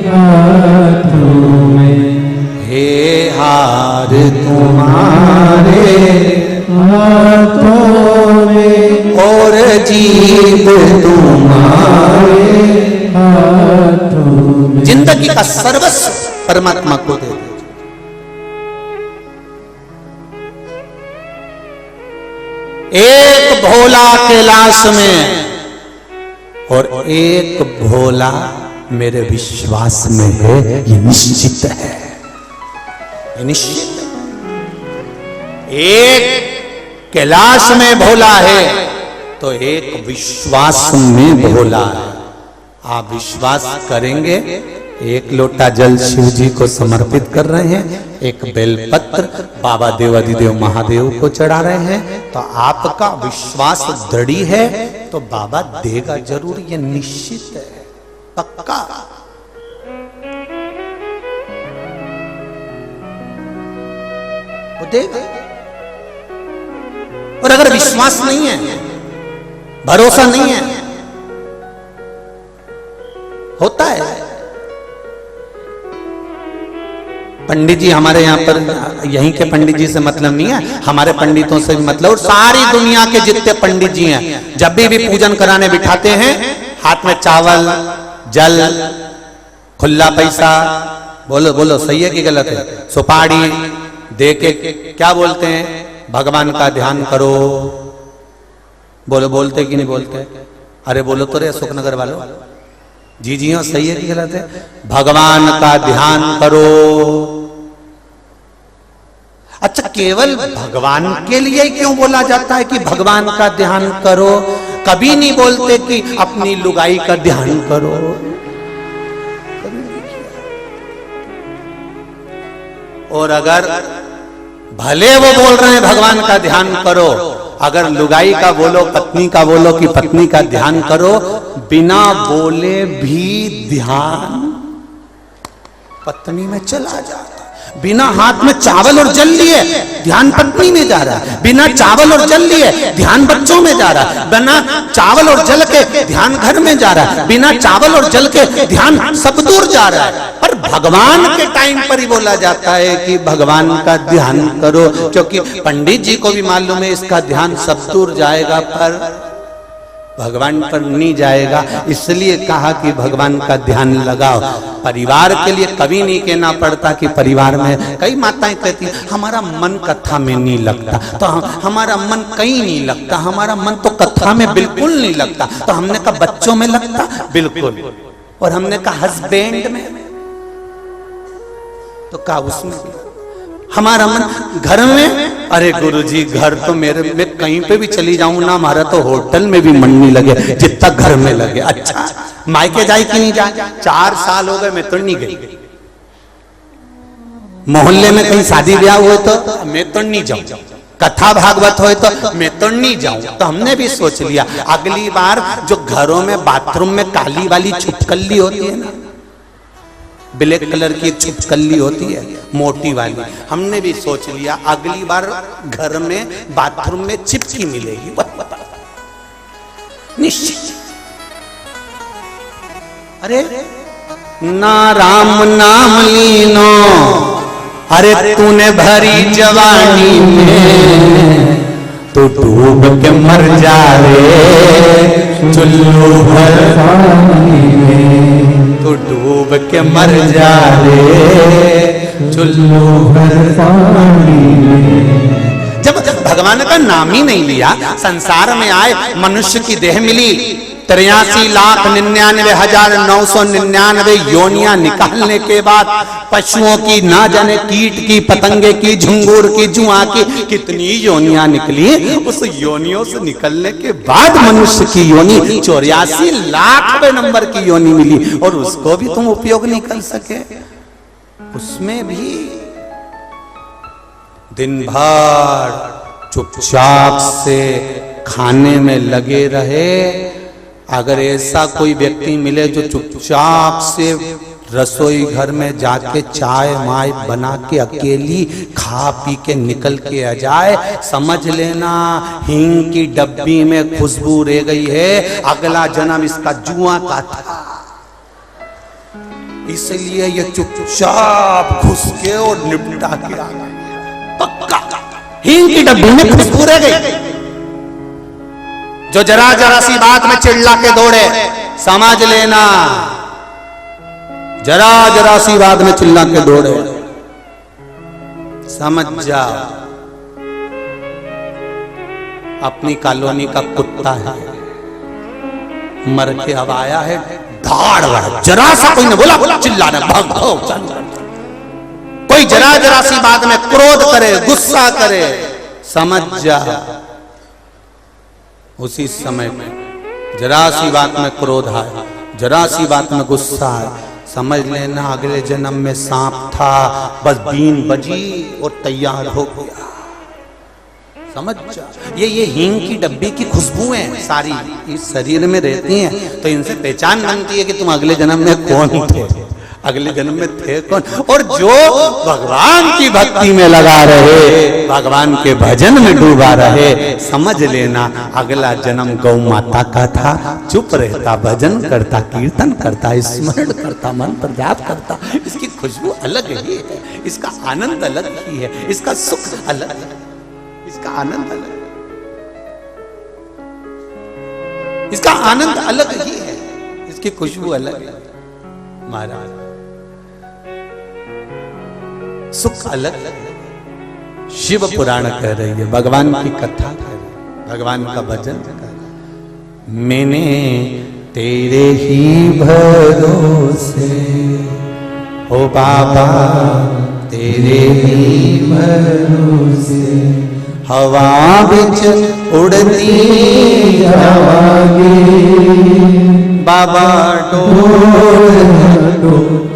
हाथों में, हे हार तुम्हारे हाथों में, और जीत तुम्हारे हाथों में। जिंदगी का सर्वस्व परमात्मा को दे दो। एक भोला कैलाश में और एक भोला मेरे विश्वास में है, ये निश्चित है। निश्चित। एक कैलाश में भोला है तो एक विश्वास में भोला है। आप विश्वास करेंगे, एक लोटा जल शिव जी को समर्पित कर रहे हैं, एक बेलपत्र बाबा देवाधिदेव महादेव को चढ़ा रहे हैं, तो आपका विश्वास दृढ़ है तो बाबा देगा जरूर, ये निश्चित है, पक्का। वो देगा। और अगर विश्वास नहीं है, भरोसा नहीं है, होता है। पंडित जी हमारे यहाँ पर, यहीं के पंडित जी से मतलब नहीं है, हमारे पंडितों से भी मतलब, और सारी दुनिया के जितने पंडित जी हैं, जब भी पूजन कराने बिठाते हैं, हाथ में चावल, जल, खुला पैसा, बोलो बोलो सही है कि गलत है, सुपारी दे के क्या बोलते हैं, भगवान का ध्यान करो। बोलो, बोलते कि नहीं बोलते? अरे बोलो तो रे अशोकनगर वालों, जी जी हाँ, सही है कि गलत है? भगवान का ध्यान करो। अच्छा, केवल भगवान के लिए क्यों बोला जाता है कि भगवान का ध्यान करो? कभी नहीं बोलते कि अपनी लुगाई का ध्यान करो। और अगर भले वो बोल रहे हैं भगवान का ध्यान करो, अगर लुगाई का बोलो, पत्नी का बोलो कि पत्नी का ध्यान करो, बिना बोले भी ध्यान पत्नी में चला जाता। बिना हाथ में चावल और जल लिए ध्यान पत्नी में जा रहा है, बिना चावल और जल लिए ध्यान बच्चों में जा रहा है, बिना चावल और जल के ध्यान घर में जा रहा है, बिना चावल और जल के ध्यान सब दूर जा रहा है। पर भगवान के टाइम पर ही बोला जाता है कि भगवान का ध्यान करो, क्योंकि पंडित जी को भी मालूम है इसका ध्यान सब दूर जाएगा पर भगवान पर नहीं जाएगा, इसलिए कहा कि भगवान का ध्यान लगाओ। परिवार के लिए कभी नहीं कहना पड़ता कि परिवार में, कई माताएं कहती हैं हमारा मन कथा में नहीं लगता, तो हमारा मन कहीं नहीं लगता, हमारा मन तो कथा में बिल्कुल नहीं लगता। तो हमने कहा बच्चों में लगता, बिल्कुल, और हमने कहा हस्बैंड में, तो कहा उसमें हमारा मन घर में। अरे गुरुजी, घर तो मेरे में कहीं पे भी चली जाऊं ना, हमारा तो होटल में भी मन नहीं लगे जितना घर में लगे। अच्छा, मायके जाए कि नहीं जाए? 4 साल हो गए, मैं तो नहीं गई। मोहल्ले में कहीं शादी ब्याह हुए तो मैं तो नहीं जाऊं, कथा भागवत हो तो मैं तो नहीं जाऊं। तो हमने भी सोच लिया अगली बार जो घरों में बाथरूम में काली वाली छिपकली होती है ना, ब्लैक कलर की छिपकली होती है मोटी वाली, हमने भी सोच लिया अगली बार घर में बाथरूम में चिपकी मिलेगी निश्चित। अरे ना राम नाम लीनो, अरे तूने भरी जवानी में तो डूब के मर जा रे चुल्लू भर पानी में, तो डूब के मर जा रे चुल्लू भर पानी में। जब भगवान का नाम ही नहीं लिया, संसार में आए, मनुष्य की देह मिली, 83,99,999 योनियां निकालने के बाद पशुओं की, ना जाने कीट की, पतंगे की, झुंगूर की, जुआ की, कितनी योनियां निकली। उस योनियों से निकलने के बाद मनुष्य की योनि 84,00,000वें नंबर की योनि मिली, और उसको भी तुम उपयोग नहीं कर सके। उसमें भी दिन भर चुपचाप से खाने में लगे रहे। अगर ऐसा कोई व्यक्ति मिले जो चुपचाप से रसोई घर में जाके चाय माय बना के अकेली खा पी के निकल के आ जाए, समझ लेना हींग की डब्बी में खुशबू रह गई है, अगला जन्म इसका जुआ का था। इसलिए ये चुपचाप घुस के और निपटा के आ गया, पक्का हींग की डब्बी में खुशबू रह गई। जो जरा जरा सी बात में चिल्ला के दौड़े, समझ लेना जरा जरा सी बात में चिल्ला के दौड़े, समझ जा अपनी कॉलोनी का कुत्ता है, मर के अब आया है, धाड़ जरा सा कोई ने बोला चिल्लाना, भाग भाग, कोई जरा जरा सी बात में क्रोध करे, गुस्सा करे, समझ जा उसी समय में जरा सी बात में क्रोध आए, जरा सी बात में गुस्सा आए, समझ लेना अगले जन्म में सांप था, बस बीन बजी और तैयार हो गया। समझ जा, ये हींग की डब्बी की खुशबुएं सारी इस शरीर में रहती हैं, तो इनसे पहचान बनती है कि तुम अगले जन्म में कौन थे, अगले जन्म में थे कौन। और जो भगवान की भक्ति में लगा रहे, भगवान के भजन में डूबा रहे, समझ लेना अगला जन्म गौ माता का था। चुप रहता, भजन करता, कीर्तन करता, स्मरण करता, मंत्र जाप करता, इसकी खुशबू अलग ही है, इसका आनंद अलग ही है, इसका सुख अलग है, इसका आनंद अलग, इसका आनंद अलग ही है, इसकी खुशबू अलग है। महाराज सुख अलग, शिव पुराण कह रही है, भगवान की कथा कह रही है, भगवान का भजन कर रही है। मैंने तेरे ही भरोसे हो बाबा, तेरे ही भरोसे हवा बिच उड़ती जावांगी, बाबा डोर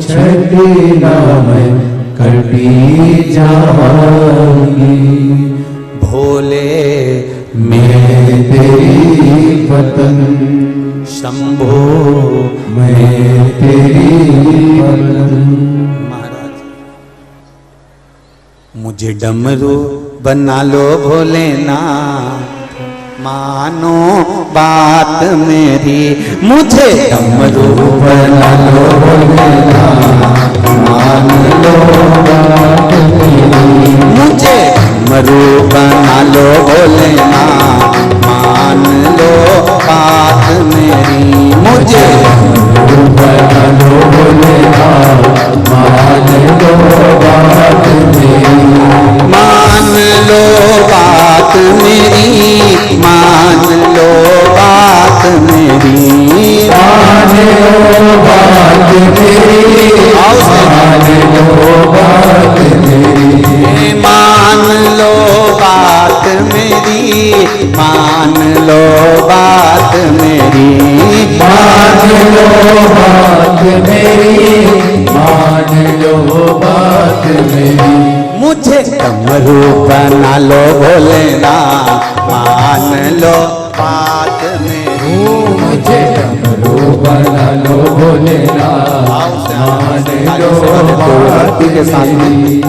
छठी नाम कटी जावांगी, भोले मैं तेरी वतन, शंभो मैं तेरी वतन। महाराज मुझे डमरू बना लो भोलेनाथ, मानो बात मेरी, मुझे डमरू बना लो भोलेनाथ, मान लो बात मेरी, मुझे डमरू बना लो भोलेनाथ, मान लो बात मेरी, मुझे डमरू बना लो भोलेनाथ, मान लो बात मेरी, मान लो बात मेरी, मान लो बात मेरी, मान लो बात मेरी, मान लो बात मेरी, मान लो बात मेरी, मान लो बात मेरी, मान लो बात मेरी, मान लो बात मेरी, मुझे डमरू बना लो भोलेनाथ, मान लो बात मेरी, मुझे डमरू बना लो भोलेनाथ, मान लो बात मेरी।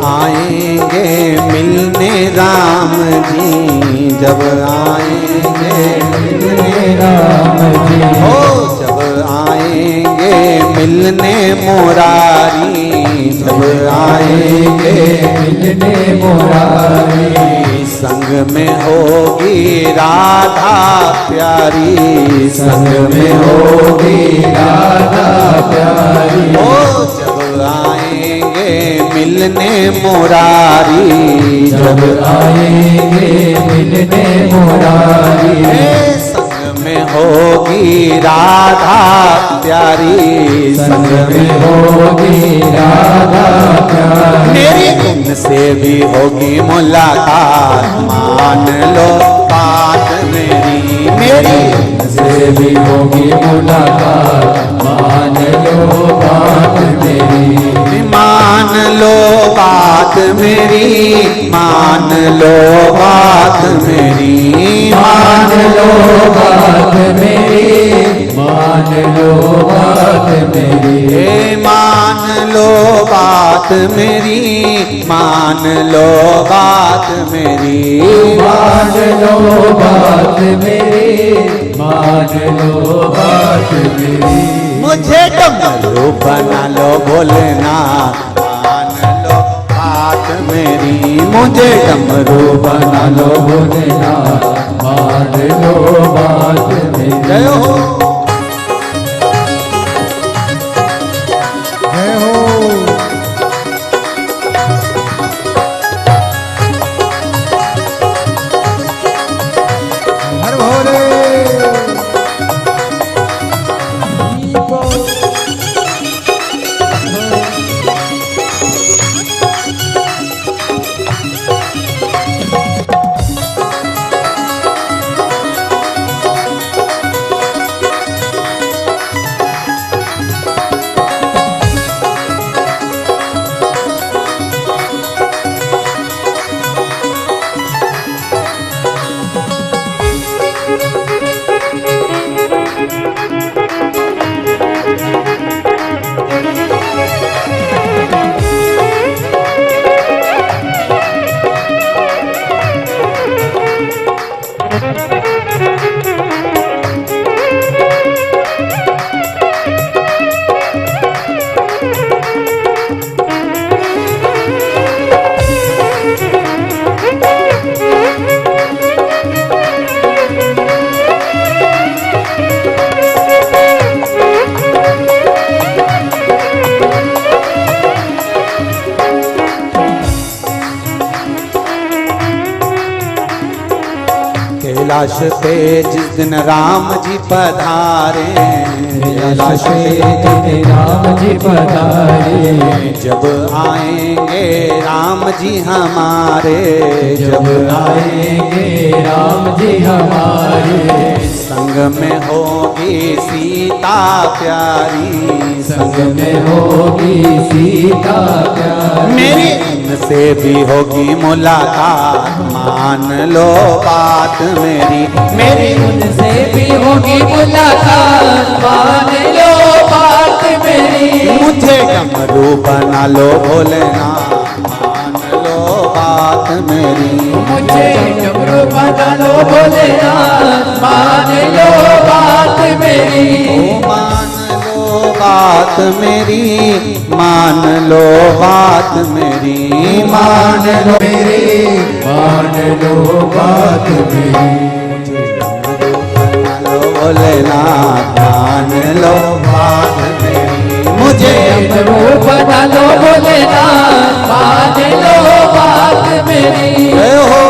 आएंगे मिलने राम जी, जब आएंगे मिलने राम जी, हो जब आएंगे मिलने मुरारी, जब आएंगे मिलने मुरारी, संग में होगी राधा प्यारी, संग में होगी राधा प्यारी। ओ जब आएंगे मिलने मुरारी, जब आएंगे मिलने मुरारी, संग में होगी राधा प्यारी, संग में होगी राधा प्यारी। मेरी उनसे भी होगी मुलाकात, मान लो बात मेरी, मेरी से भी होगी मुलाकात, मान लो बात मेरी, मान लो बात मेरी, मान लो बात मेरी, मान लो बात मेरी, मान लो बात मेरी, मान लो बात मेरी, मान लो बात मेरी, मान लो बात मेरी, मान लो बात मेरी। मुझे डमरू बना लो बोलना, मान लो बात मेरी, मुझे डमरू बना लो बोलना, मान लो बात मेरी। जय हो जय हो। हर भोले। कैलाश पे जिस दिन राम जी पधारे, कैलाश पे राम जी पधारे, जब आएंगे राम जी हमारे, जब आएंगे राम जी हमारे, संग में होगी सीता प्यारी, संग में होगी सीता प्यारी। मेरी उनसे भी होगी मुलाकात, मान लो बात मेरी, मेरी उनसे भी होगी मुलाकात, मान लो बात मेरी। मुझे डमरू बना लो भोलेना, मान लो बात मेरी, मुझे डमरू बना लो भोलेनाथ, मान लो बात मेरी। मान लो बात मेरी, मान लो बात मेरी, मान लो मेरी, मान लो बात मेरी। मान लो भोलेनाथ, मान लो बात मेरी, मुझे डमरू बना लो भोलेनाथ, मान लो बात मेरी। जय हो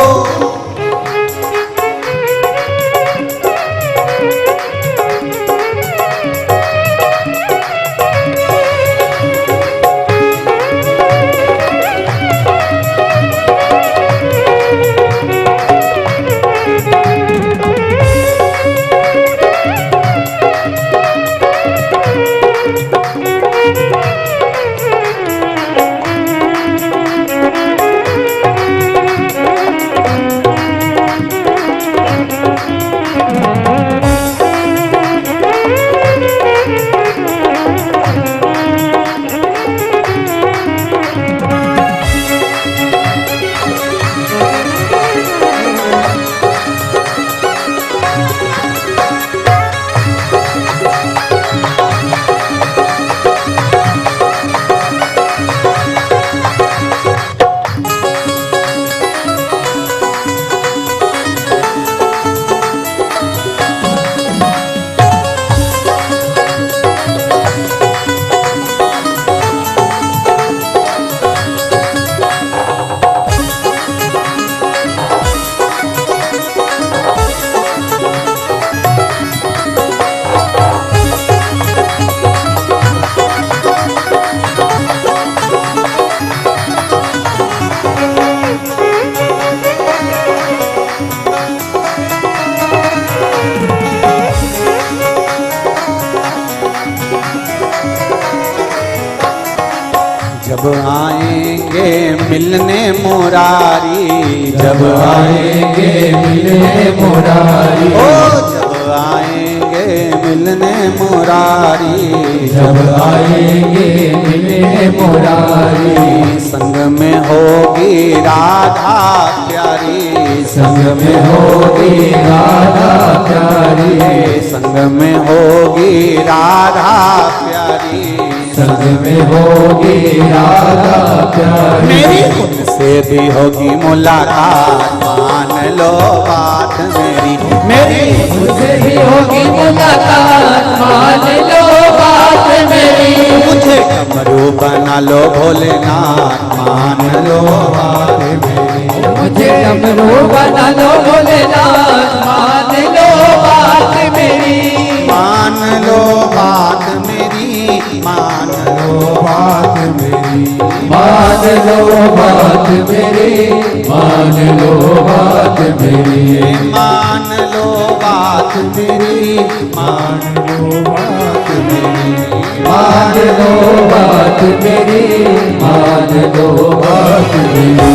जब आएंगे मिलने मुरारी, ओ जब आएंगे मिलने मुरारी, जब आएंगे मिलने मुरारी, संग में होगी राधा प्यारी, संग में होगी राधा प्यारी, संग में होगी राधा प्यारी, संग में होगी राधा प्यारी, मेरी उनसे भी होगी मुलाकात, मान लो बात मेरी, मेरी मुझसे भी होगी मुलाकात, मान लो बात मेरी, मुझे कमरू बना लो भोलेनाथ, मान लो बात मेरी, मुझे डमरू बना लो भोलेनाथ, मान लो बात मेरी, मान लो बात मेरी, मान लो बात मेरी, मान लो बात मेरी, मान लो बात मेरी, मान लो बात मेरी, मान लो बात मेरी, मान लो बात मेरी, मान लो बात मेरी,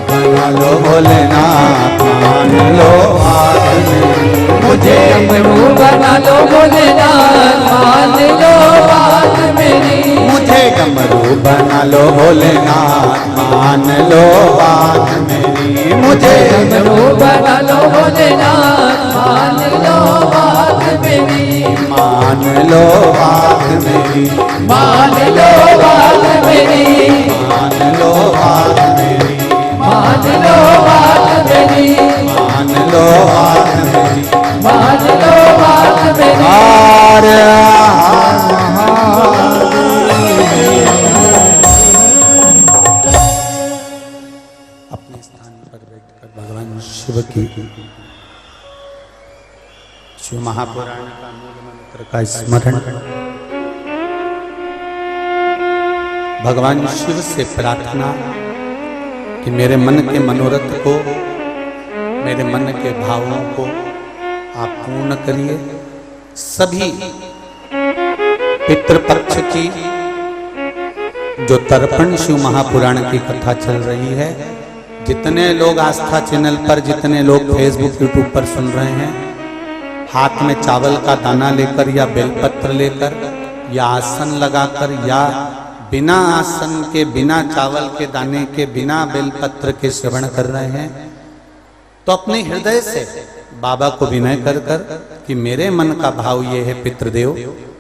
बना लो भोलेनाथ, मान लो बात मेरी, मुझे डमरू बना लो भोलेनाथ, मान लो बात मेरी, मुझे डमरू बना लो भोलेनाथ, मान लो बात मेरी, मुझे डमरू बना लो भोलेनाथ, मान लो बात मेरी, मान लो बात मेरी, मान लो बात मेरी, मान लो बात मेरी, मान लो बात मेरी, मान लो बात मेरी, मान लो बात मेरी, हर अपने स्थान पर बैठकर भगवान शिव की शिव महापुराण का मूल मंत्र का स्मरण, भगवान शिव से प्रार्थना कि मेरे मन के मनोरथ को, मेरे मन के भावों को आप पूर्ण करिए। सभी पितृपक्ष की जो तर्पण शिव महापुराण की कथा चल रही है, जितने लोग आस्था चैनल पर, जितने लोग फेसबुक यूट्यूब पर सुन रहे हैं, हाथ में चावल का दाना लेकर या बेलपत्र लेकर या आसन लगाकर या बिना आसन के, बिना चावल के दाने के, बिना बेलपत्र के श्रवण कर रहे हैं, तो अपने हृदय से बाबा को विनय कर कर कि मेरे मन का भाव ये है, पितृदेव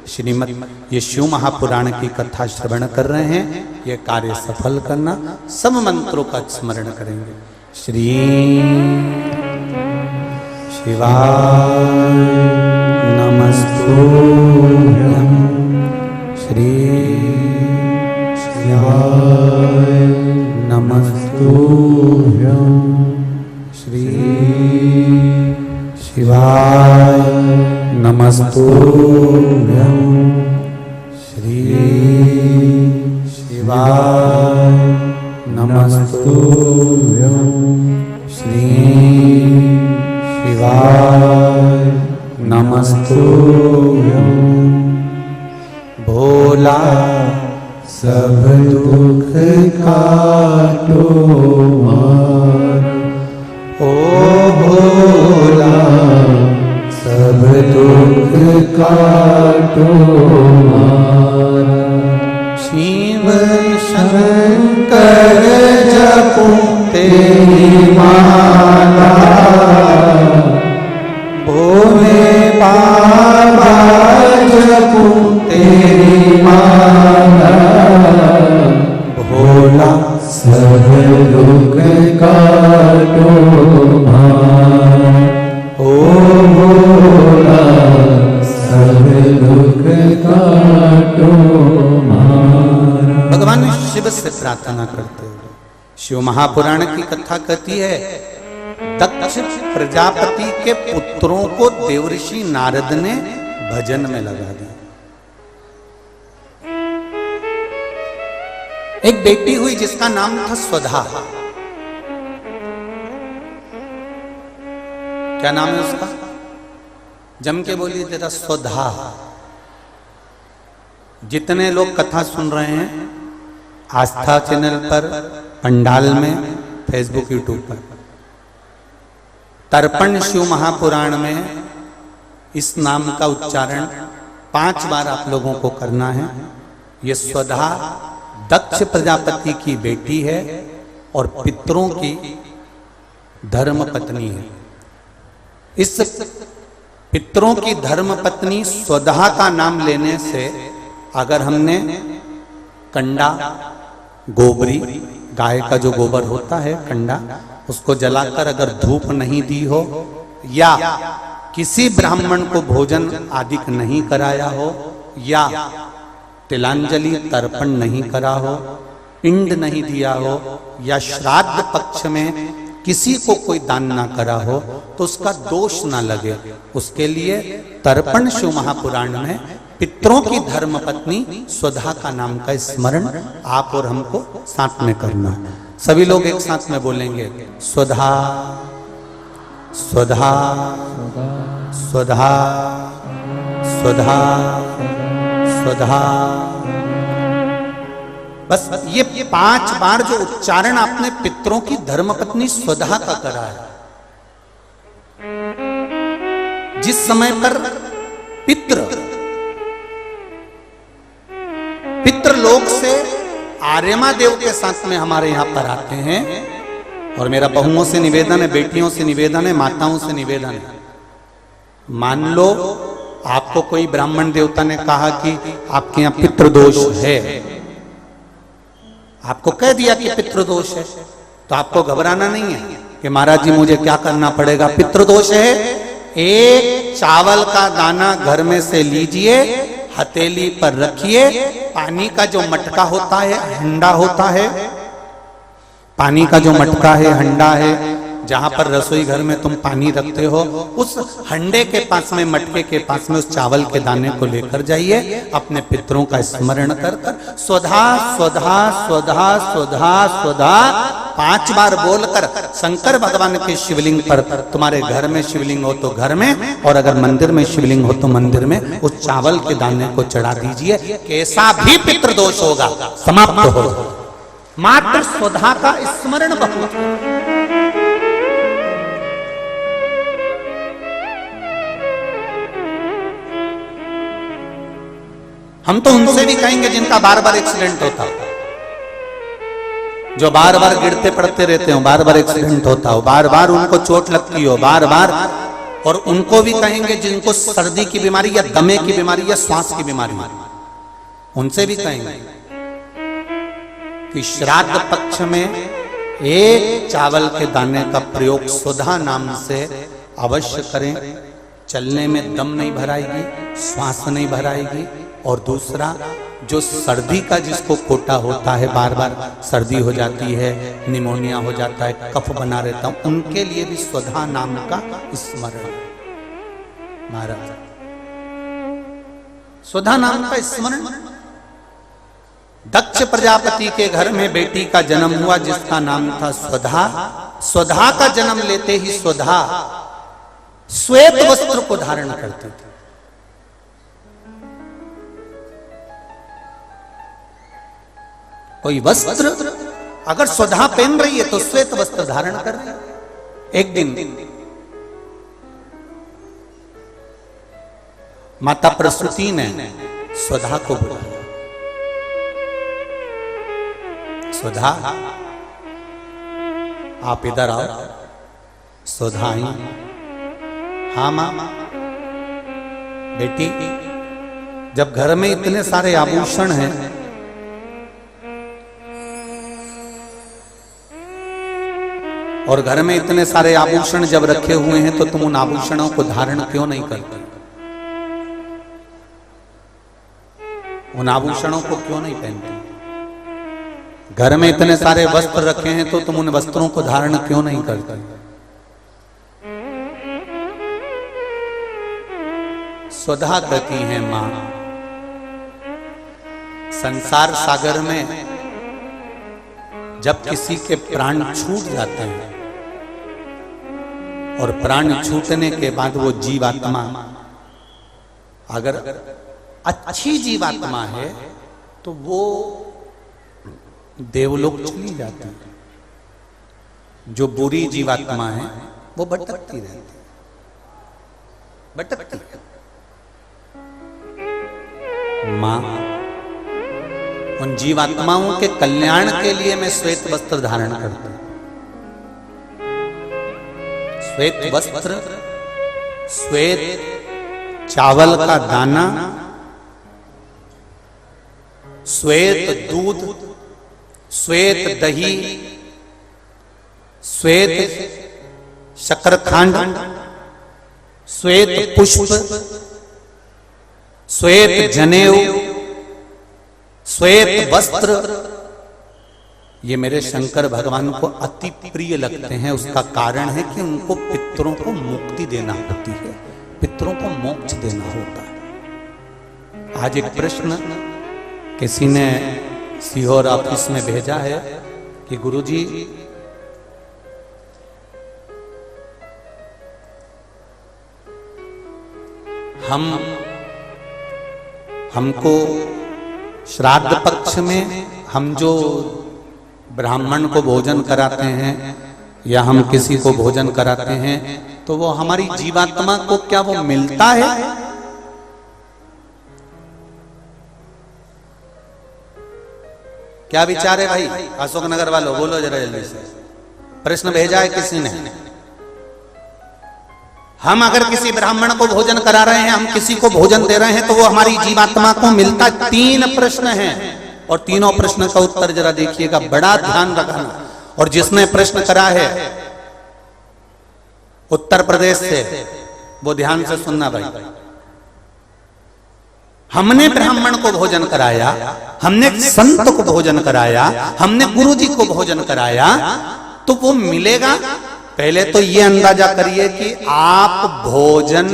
श्रीमद ये शिव महापुराण की कथा श्रवण कर रहे हैं, ये कार्य सफल करना। सब मंत्रों का स्मरण करेंगे। श्री शिवाय नमस्तुभ्यं, श्री शिवाय नमस्तुभ्यं, श्री शिवाय नमस्तुभ्यं, श्री शिवाय नमस्तुभ्यं, श्री शिवाय नमस्तुभ्यं। भोला सब दुख काटो मार, ओ भोला सब दुख काटो मार। शिव शंकर जपूं तेरी माला, भोले बाबा जपूं तेरी माला, भोला सब दुख काटो मार, ओ भोला सब दुख काटो मार। भगवान शिव से प्रार्थना करते हुए शिव महापुराण की कथा कहती है, दक्ष प्रजापति के पुत्रों को देवर्षि नारद ने भजन में लगा दिया। एक बेटी हुई जिसका नाम था स्वधा। क्या नाम है उसका? जम के बोलिए तेरा स्वधा। जितने लोग कथा सुन रहे हैं आस्था चैनल पर, पंडाल में, फेसबुक यूट्यूब पर। तर्पण शिव महापुराण में इस नाम का उच्चारण 5 बार आप लोगों को करना है। ये स्वधा दक्ष प्रजापति की बेटी है और पितरों की धर्म पत्नी है। इस पितरों की धर्म पत्नी स्वधा का नाम लेने से अगर हमने कंडा, गोबरी, गाय का जो गोबर होता है कंडा, उसको जलाकर अगर धूप नहीं दी हो या किसी ब्राह्मण को भोजन आदि नहीं कराया हो या तिलांजलि तर्पण नहीं करा हो, पिंड नहीं दिया हो या श्राद्ध पक्ष में किसी को कोई दान ना करा हो तो उसका दोष ना लगे, उसके लिए तर्पण शिव महापुराण में पितरों की धर्म पत्नी स्वधा का नाम का स्मरण आप और हमको साथ में करना। सभी लोग एक साथ में बोलेंगे, स्वधा स्वधा स्वधा स्वधा स्वधा। बस ये 5 बार जो उच्चारण आपने पितरों की धर्मपत्नी स्वधा का करा है, जिस समय पर पितृलोक से आर्यमा देव के साथ में हमारे यहां पर आते हैं। और मेरा बहुओं से निवेदन है, बेटियों से निवेदन है, माताओं से निवेदन है, मान लो आपको कोई ब्राह्मण देवता ने कहा कि आपके यहां पितृदोष है, आपको कह दिया कि पितृदोष है, तो आपको घबराना नहीं है कि महाराज जी मुझे क्या करना पड़ेगा। पितृदोष है, एक चावल का दाना घर में से लीजिए, हथेली पर रखिए, पानी का जो मटका होता है, हंडा होता है, पानी का जो मटका है, हंडा है, जहां पर रसोई घर में तुम पानी रखते हो, उस हंडे के पास में, मटके के पास में उस चावल के दाने को लेकर जाइए, अपने पितरों का स्मरण कर कर स्वधा स्वधा स्वधा स्वधा स्वधा 5 बार बोलकर शंकर भगवान के शिवलिंग पर, तुम्हारे घर में शिवलिंग हो तो घर में, और अगर मंदिर में शिवलिंग हो तो मंदिर में, उस चावल के दाने को चढ़ा दीजिए। कैसा भी पितृदोष होगा समाप्त हो। मात्र स्वधा का स्मरण बहुत। हम तो उनसे भी कहेंगे जिनका बार बार एक्सीडेंट होता हो, जो बार बार गिरते पड़ते रहते हो, बार बार एक्सीडेंट होता हो, बार बार उनको चोट लगती हो, बार बार, और उनको भी कहेंगे जिनको सर्दी की बीमारी या दमे की बीमारी या श्वास की बीमारी, उनसे भी कहेंगे कि श्राद्ध पक्ष में एक चावल के दाने का प्रयोग स्वधा नाम से अवश्य करें। चलने में दम नहीं भराएगी, श्वास नहीं भराएगी। और दूसरा, जो सर्दी का जिसको कोटा होता है, बार बार सर्दी हो जाती है, निमोनिया हो जाता है, कफ बना रहता है, उनके लिए भी स्वधा नाम का स्मरण। महाराज स्वधा नाम का स्मरण। दक्ष प्रजापति के घर में बेटी का जन्म हुआ जिसका नाम था स्वधा। स्वधा का जन्म लेते ही स्वधा श्वेत वस्त्र को धारण करते थे। कोई वस्त्र अगर स्वधा पहन रही है तो श्वेत वस्त्र धारण कर रही है। एक दिन माता प्रसूति ने स्वधा को बुलाया, स्वधा आप इधर आओ। स्वधा आई, हाँ मां। बेटी, जब घर में इतने सारे आभूषण हैं, और घर में इतने सारे आभूषण जब रखे हुए हैं तो तुम उन आभूषणों को धारण क्यों नहीं करते? उन आभूषणों को क्यों नहीं पहनते? घर में इतने सारे वस्त्र रखे हैं तो तुम उन वस्त्रों को धारण क्यों नहीं करते? स्वधा कहती है, मां, संसार सागर में जब किसी के प्राण छूट जाते हैं और प्राण छूटने के बाद वो जीवात्मा अगर अच्छी जीवात्मा है तो वो देवलोक चली जाती है। जो बुरी जीवात्मा है वो भटकती रहती है, भटकती है। मां, उन जीवात्माओं के कल्याण के लिए मैं श्वेत वस्त्र धारण करता हूं। श्वेत वस्त्र, श्वेत चावल का दाना, श्वेत दूध, श्वेत दही, श्वेत शकरखंड, श्वेत पुष्प, श्वेत जनेऊ, श्वेत वस्त्र, ये मेरे शंकर भगवान को अति प्रिय लगते हैं। उसका कारण है कि उनको पितरों को मुक्ति देना होती है, पितरों को मोक्ष देना होता है। आज एक प्रश्न किसी ने सीहोर ऑफिस में भेजा है कि गुरुजी, हमको श्राद्ध पक्ष में हम जो ब्राह्मण को भोजन कराते हैं या हम किसी को भोजन कराते हैं तो वो हमारी जीवात्मा को क्या वो मिलता है? क्या विचार है भाई? अशोकनगर वालों बोलो जरा जल्दी से। प्रश्न भेजा है किसी ने। हम अगर किसी ब्राह्मण को भोजन करा रहे हैं, हम किसी को भोजन दे रहे हैं तो वो हमारी जीवात्मा को मिलता। 3 प्रश्न हैं और तीनों प्रश्न का उत्तर जरा देखिएगा, बड़ा ध्यान रखना। और जिसने प्रश्न करा है उत्तर प्रदेश से, वो ध्यान से सुनना भाई। हमने ब्राह्मण को भोजन कराया, हमने संत को भोजन कराया, हमने गुरु जी को भोजन कराया, तो वो मिलेगा। पहले तो ये अंदाजा करिए कि आप भोजन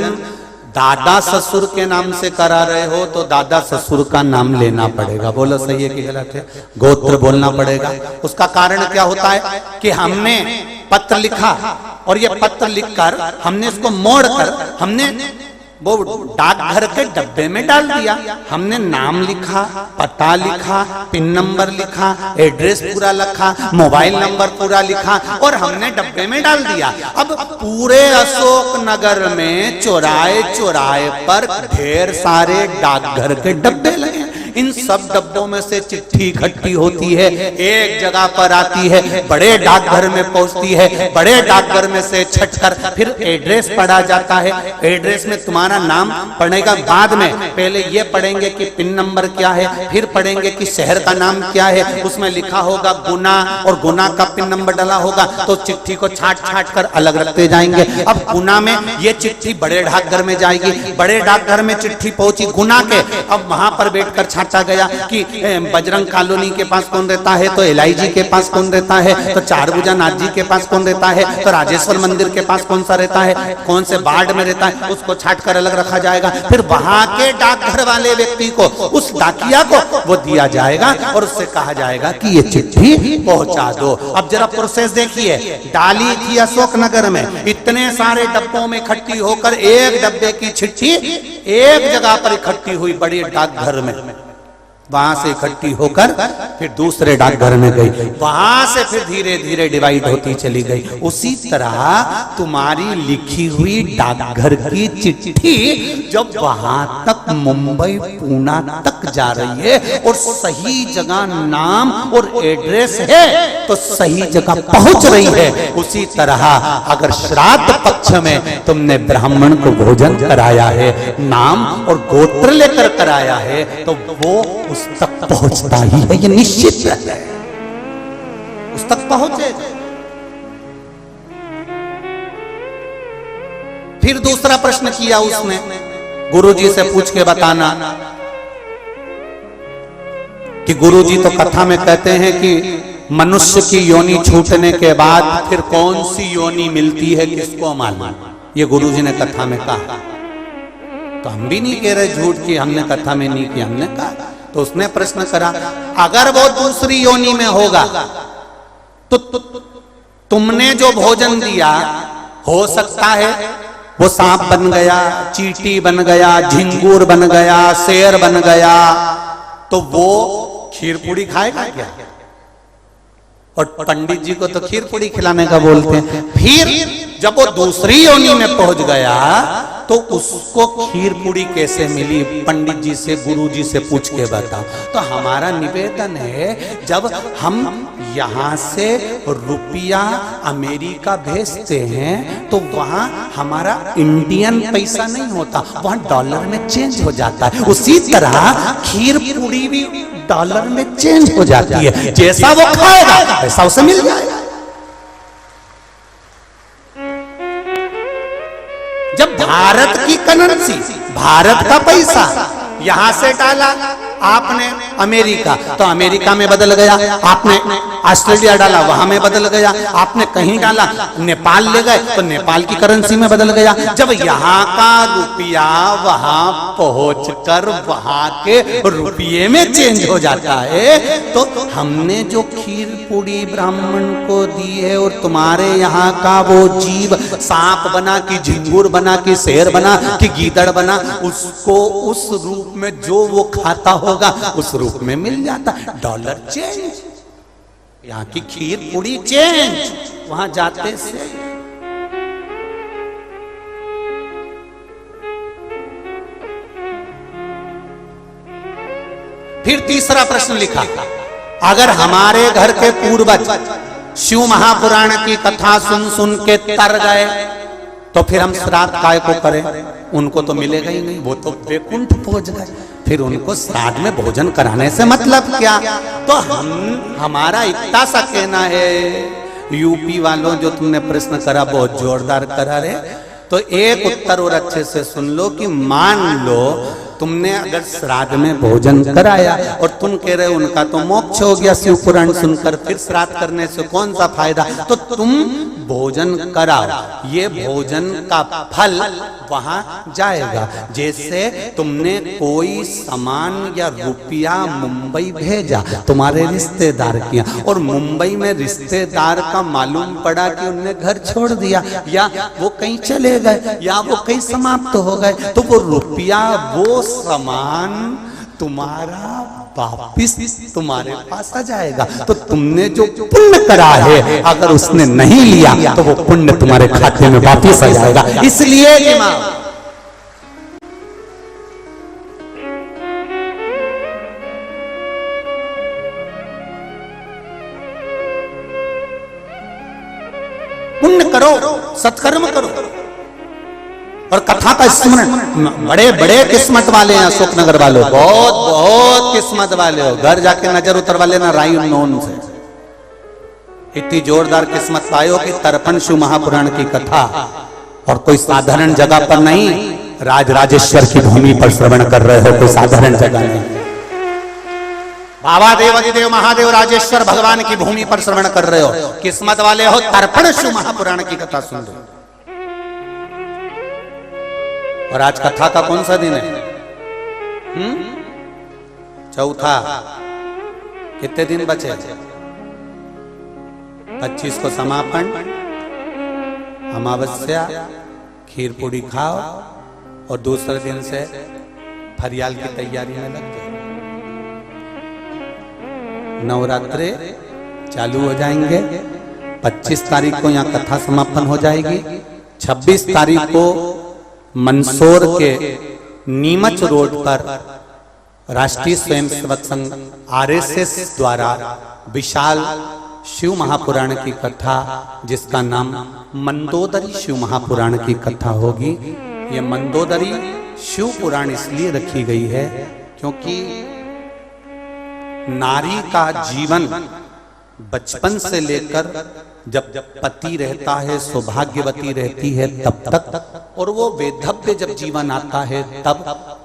दादा ससुर के नाम से करा रहे हो तो दादा ससुर का नाम लेना पड़ेगा। बोलो सही है कि गलत है? गोत्र बोलना पड़ेगा। उसका कारण क्या होता है कि हमने पत्र लिखा और ये पत्र लिखकर हमने इसको मोड़कर हमने वो डाकघर के डब्बे में डाल दिया। हमने नाम लिखा, पता लिखा, पिन नंबर लिखा, एड्रेस पूरा लिखा, मोबाइल नंबर पूरा लिखा और हमने डब्बे में डाल दिया। अब पूरे अशोक नगर में चौराहे चौराहे पर ढेर सारे डाकघर के डब्बे लगे। इन सब डब्बों में से चिट्ठी इकट्ठी होती है, एक जगह पर आती है, बड़े डाकघर में पहुंचती है, बड़े डाकघर में से छटकर फिर एड्रेस पढ़ा जाता है। एड्रेस में तुम्हारा नाम पढ़ने का बाद में पहले ये पढ़ेंगे कि पिन नंबर क्या है, फिर पढ़ेंगे कि शहर का नाम क्या है। उसमें लिखा होगा गुना और गुना का पिन नंबर डाला होगा तो चिट्ठी को छाट छाट कर अलग रखते जाएंगे। अब गुना में ये चिट्ठी बड़े डाकघर में जाएगी, बड़े डाकघर में चिट्ठी पहुंची गुना के। अब वहां पर बैठकर छाटा गया कि बजरंग कॉलोनी के पास कौन रहता है, तो एलआईजी के पास कौन रहता है, तो चारभुजा नाथ जी के पास कौन रहता है, तो राजेश्वर मंदिर के पास कौन सा रहता है, कौन से वार्ड में रहता है, उसको छाट कर अलग रखा जाएगा। फिर वहां के डाकघर वाले व्यक्ति को, उस डाकिया को वो दिया जाएगा और उससे कहा जाएगा कि ये चिट्ठी पहुंचा दो। अब जरा प्रोसेस देखिए, डाली थी अशोकनगर में, इतने सारे डब्बों में इकट्ठी होकर एक डब्बे की चिट्ठी एक जगह पर इकट्ठी हुई बड़े डाकघर में। वहां से इकट्ठी होकर फिर दूसरे डाकघर में गई, वहां से फिर धीरे धीरे डिवाइड होती चली गई। उसी तरह तुम्हारी लिखी हुई डाकघर की चिट्ठी जब वहां तक मुंबई पूना तक जा रही है और सही जगह नाम और एड्रेस है तो सही जगह पहुंच रही है। उसी तरह अगर श्राद्ध पक्ष में तुमने ब्राह्मण को भोजन कराया है, नाम और गोत्र लेकर कराया है, तो वो उस तक पहुंचता ही है, ये निश्चित है, उस तक पहुंचेगा। फिर दूसरा प्रश्न किया उसने, गुरुजी से पूछ के बताना कि गुरुजी तो कथा में कहते हैं कि मनुष्य की योनि छूटने के बाद फिर कौन सी योनि मिलती है किसको मालूम। ये गुरुजी ने कथा में कहा, तो हम भी नहीं कह रहे झूठ की हमने कथा में नहीं किया, हमने कहा। तो उसने प्रश्न करा, अगर वो दूसरी योनि में होगा तो तुमने जो भोजन दिया हो सकता है वो सांप बन गया, चींटी बन गया, झिंगूर बन गया, शेर बन गया, तो वो खीर पूरी खाएगा क्या? और पंडित जी को तो खीर पूरी खिलाने का बोलते हैं। फिर जब वो दूसरी योनि में पहुंच गया तो उसको खीर पूरी कैसे मिली, पंडित जी से, गुरु जी से पूछ के बताओ। तो हमारा निवेदन है, जब हम यहां से रुपया अमेरिका भेजते हैं तो वहां हमारा इंडियन पैसा नहीं होता, वहां डॉलर में चेंज हो जाता है। उसी तरह खीर पूरी भी डॉलर में चेंज हो जाती है, जैसा वो खाएगा वैसा उसे मिल जाएगा। जब भारत की करेंसी, भारत का पैसा यहां से डाला आपने अमेरिका, तो अमेरिका में बदल गया, आपने ऑस्ट्रेलिया डाला वहां में बदल गया, आपने कहीं डाला नेपाल ले गए तो नेपाल की करेंसी में बदल गया। जब यहाँ का रुपया वहां पहुंचकर वहां के रुपये में चेंज हो जाता है, तो हमने जो खीर पूरी ब्राह्मण को दी है और तुम्हारे यहाँ का वो जीव सांप बना कि झिंगुर बना कि शेर बना कि गीदड़ बना, उसको उस रूप में जो वो खाता होगा उस रूप में मिल जाता। डॉलर चेंज, यहाँ की खीर पूरी चेंज, वहां जाते से। फिर तीसरा प्रश्न लिखा, अगर हमारे घर के पूर्वज शिव महापुराण की कथा सुन सुन के तर गए तो फिर हम श्राद्ध काय को करें? उनको तो मिलेगा ही नहीं, वो तो वैकुंठ पहुंच गए, फिर उनको श्राद्ध में भोजन कराने से मतलब क्या? तो हमारा इतना सा कहना है, यूपी वालों जो तुमने प्रश्न करा बहुत जोरदार करा रे, तो एक उत्तर और अच्छे से सुन लो कि मान लो तुमने अगर श्राद्ध में भोजन कराया और तुम कह रहे हो उनका तो मोक्ष हो गया शिव पुराण सुनकर, फिर श्राद्ध करने से कौन सा फायदा? तो तुम भोजन कराओ, ये भोजन का फल वहां जाएगा। जैसे तुमने कोई सामान या रुपया मुंबई भेजा तुम्हारे रिश्तेदार किया, और मुंबई में रिश्तेदार का मालूम पड़ा कि उनने घर छोड़ दिया, या वो कहीं चले गए, या वो कहीं समाप्त हो गए, तो वो रुपया, वो सामान तुम्हारा वापिस तुम्हारे पास आ जाएगा। तो तुमने जो पुण्य करा है अगर उसने नहीं लिया तो वो पुण्य तुम्हारे खाते में वापिस आ जाएगा। इसलिए पुण्य करो, सत्कर्म करो और कथा का स्मरण। बड़े बड़े किस्मत वाले हैं अशोकनगर वालों, बहुत बहुत किस्मत वाले हो, घर जाके नजर उतरवा लेना राई नोन से। इतनी जोरदार किस्मत पाए हो कि तर्पण शिव महापुराण की कथा, और कोई साधारण जगह पर नहीं, राजराजेश्वर की भूमि पर श्रवण कर रहे हो, कोई साधारण जगह नहीं। बाबा देवादिदेव महादेव राजेश्वर भगवान की भूमि पर श्रवण कर रहे हो, किस्मत वाले हो, तर्पण शिव महापुराण की कथा सुन रहे हो। और आज कथा का कौन सा दिन है? चौथा। कितने दिन बचे? 25 को समापन, अमावस्या, खीर पूरी खाओ और दूसरे दिन से फरियाल की तैयारी में लग जाओ। नवरात्रे चालू हो जाएंगे, 25 तारीख को यहाँ कथा समापन हो जाएगी, 26 तारीख को मंदसौर के नीमच रोड पर राष्ट्रीय स्वयंसेवक संघ आरएसएस द्वारा विशाल शिव महापुराण की कथा, जिसका नाम मंदोदरी शिव महापुराण की कथा होगी। ये मंदोदरी शिव पुराण इसलिए रखी गई है क्योंकि नारी का जीवन बचपन से लेकर जब पति रहता है, सौभाग्यवती रहती है तब तक, और वो वैधव्य जब जीवन आता है तब,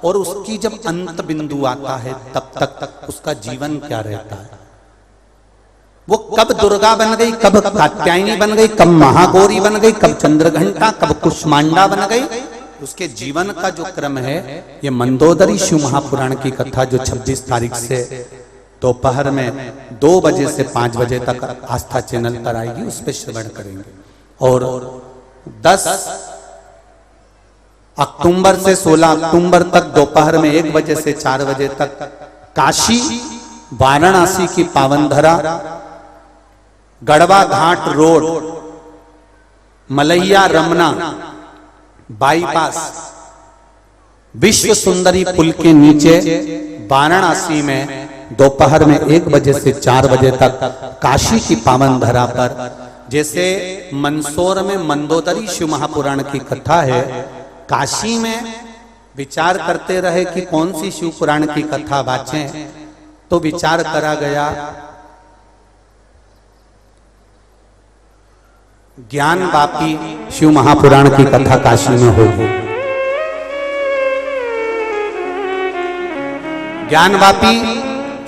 और उसकी जब अंत बिंदु आता है तब तक उसका जीवन क्या रहता है। वो कब दुर्गा बन गई, कब कात्यायनी बन गई, कब महागौरी बन गई, कब चंद्रघंटा, कब कुष्मांडा बन गई, उसके जीवन का जो क्रम है, ये मंदोदरी शिव महापुराण की कथा जो 26 तारीख से दोपहर में 2 बजे से 5 बजे तक आस्था चैनल पर आएगी, उस पर श्रवण करेंगे। और 10 अक्टूबर से 16 अक्टूबर तक दोपहर में 1 बजे से 4 बजे तक काशी वाराणसी की पावन धरा गढ़वा घाट रोड, मलैया रमना बाईपास, विश्व सुंदरी पुल के नीचे वाराणसी में दोपहर में 1 बजे से 4 बजे तक काशी की पावन धरा पर, जैसे मंदसौर में मंदोदरी शिव महापुराण की कथा है, काशी में विचार करते रहे कि कौन सी शिव पुराण की कथा वाचें, तो विचार करा गया ज्ञानवापी शिव महापुराण की कथा काशी में होगी। ज्ञानवापी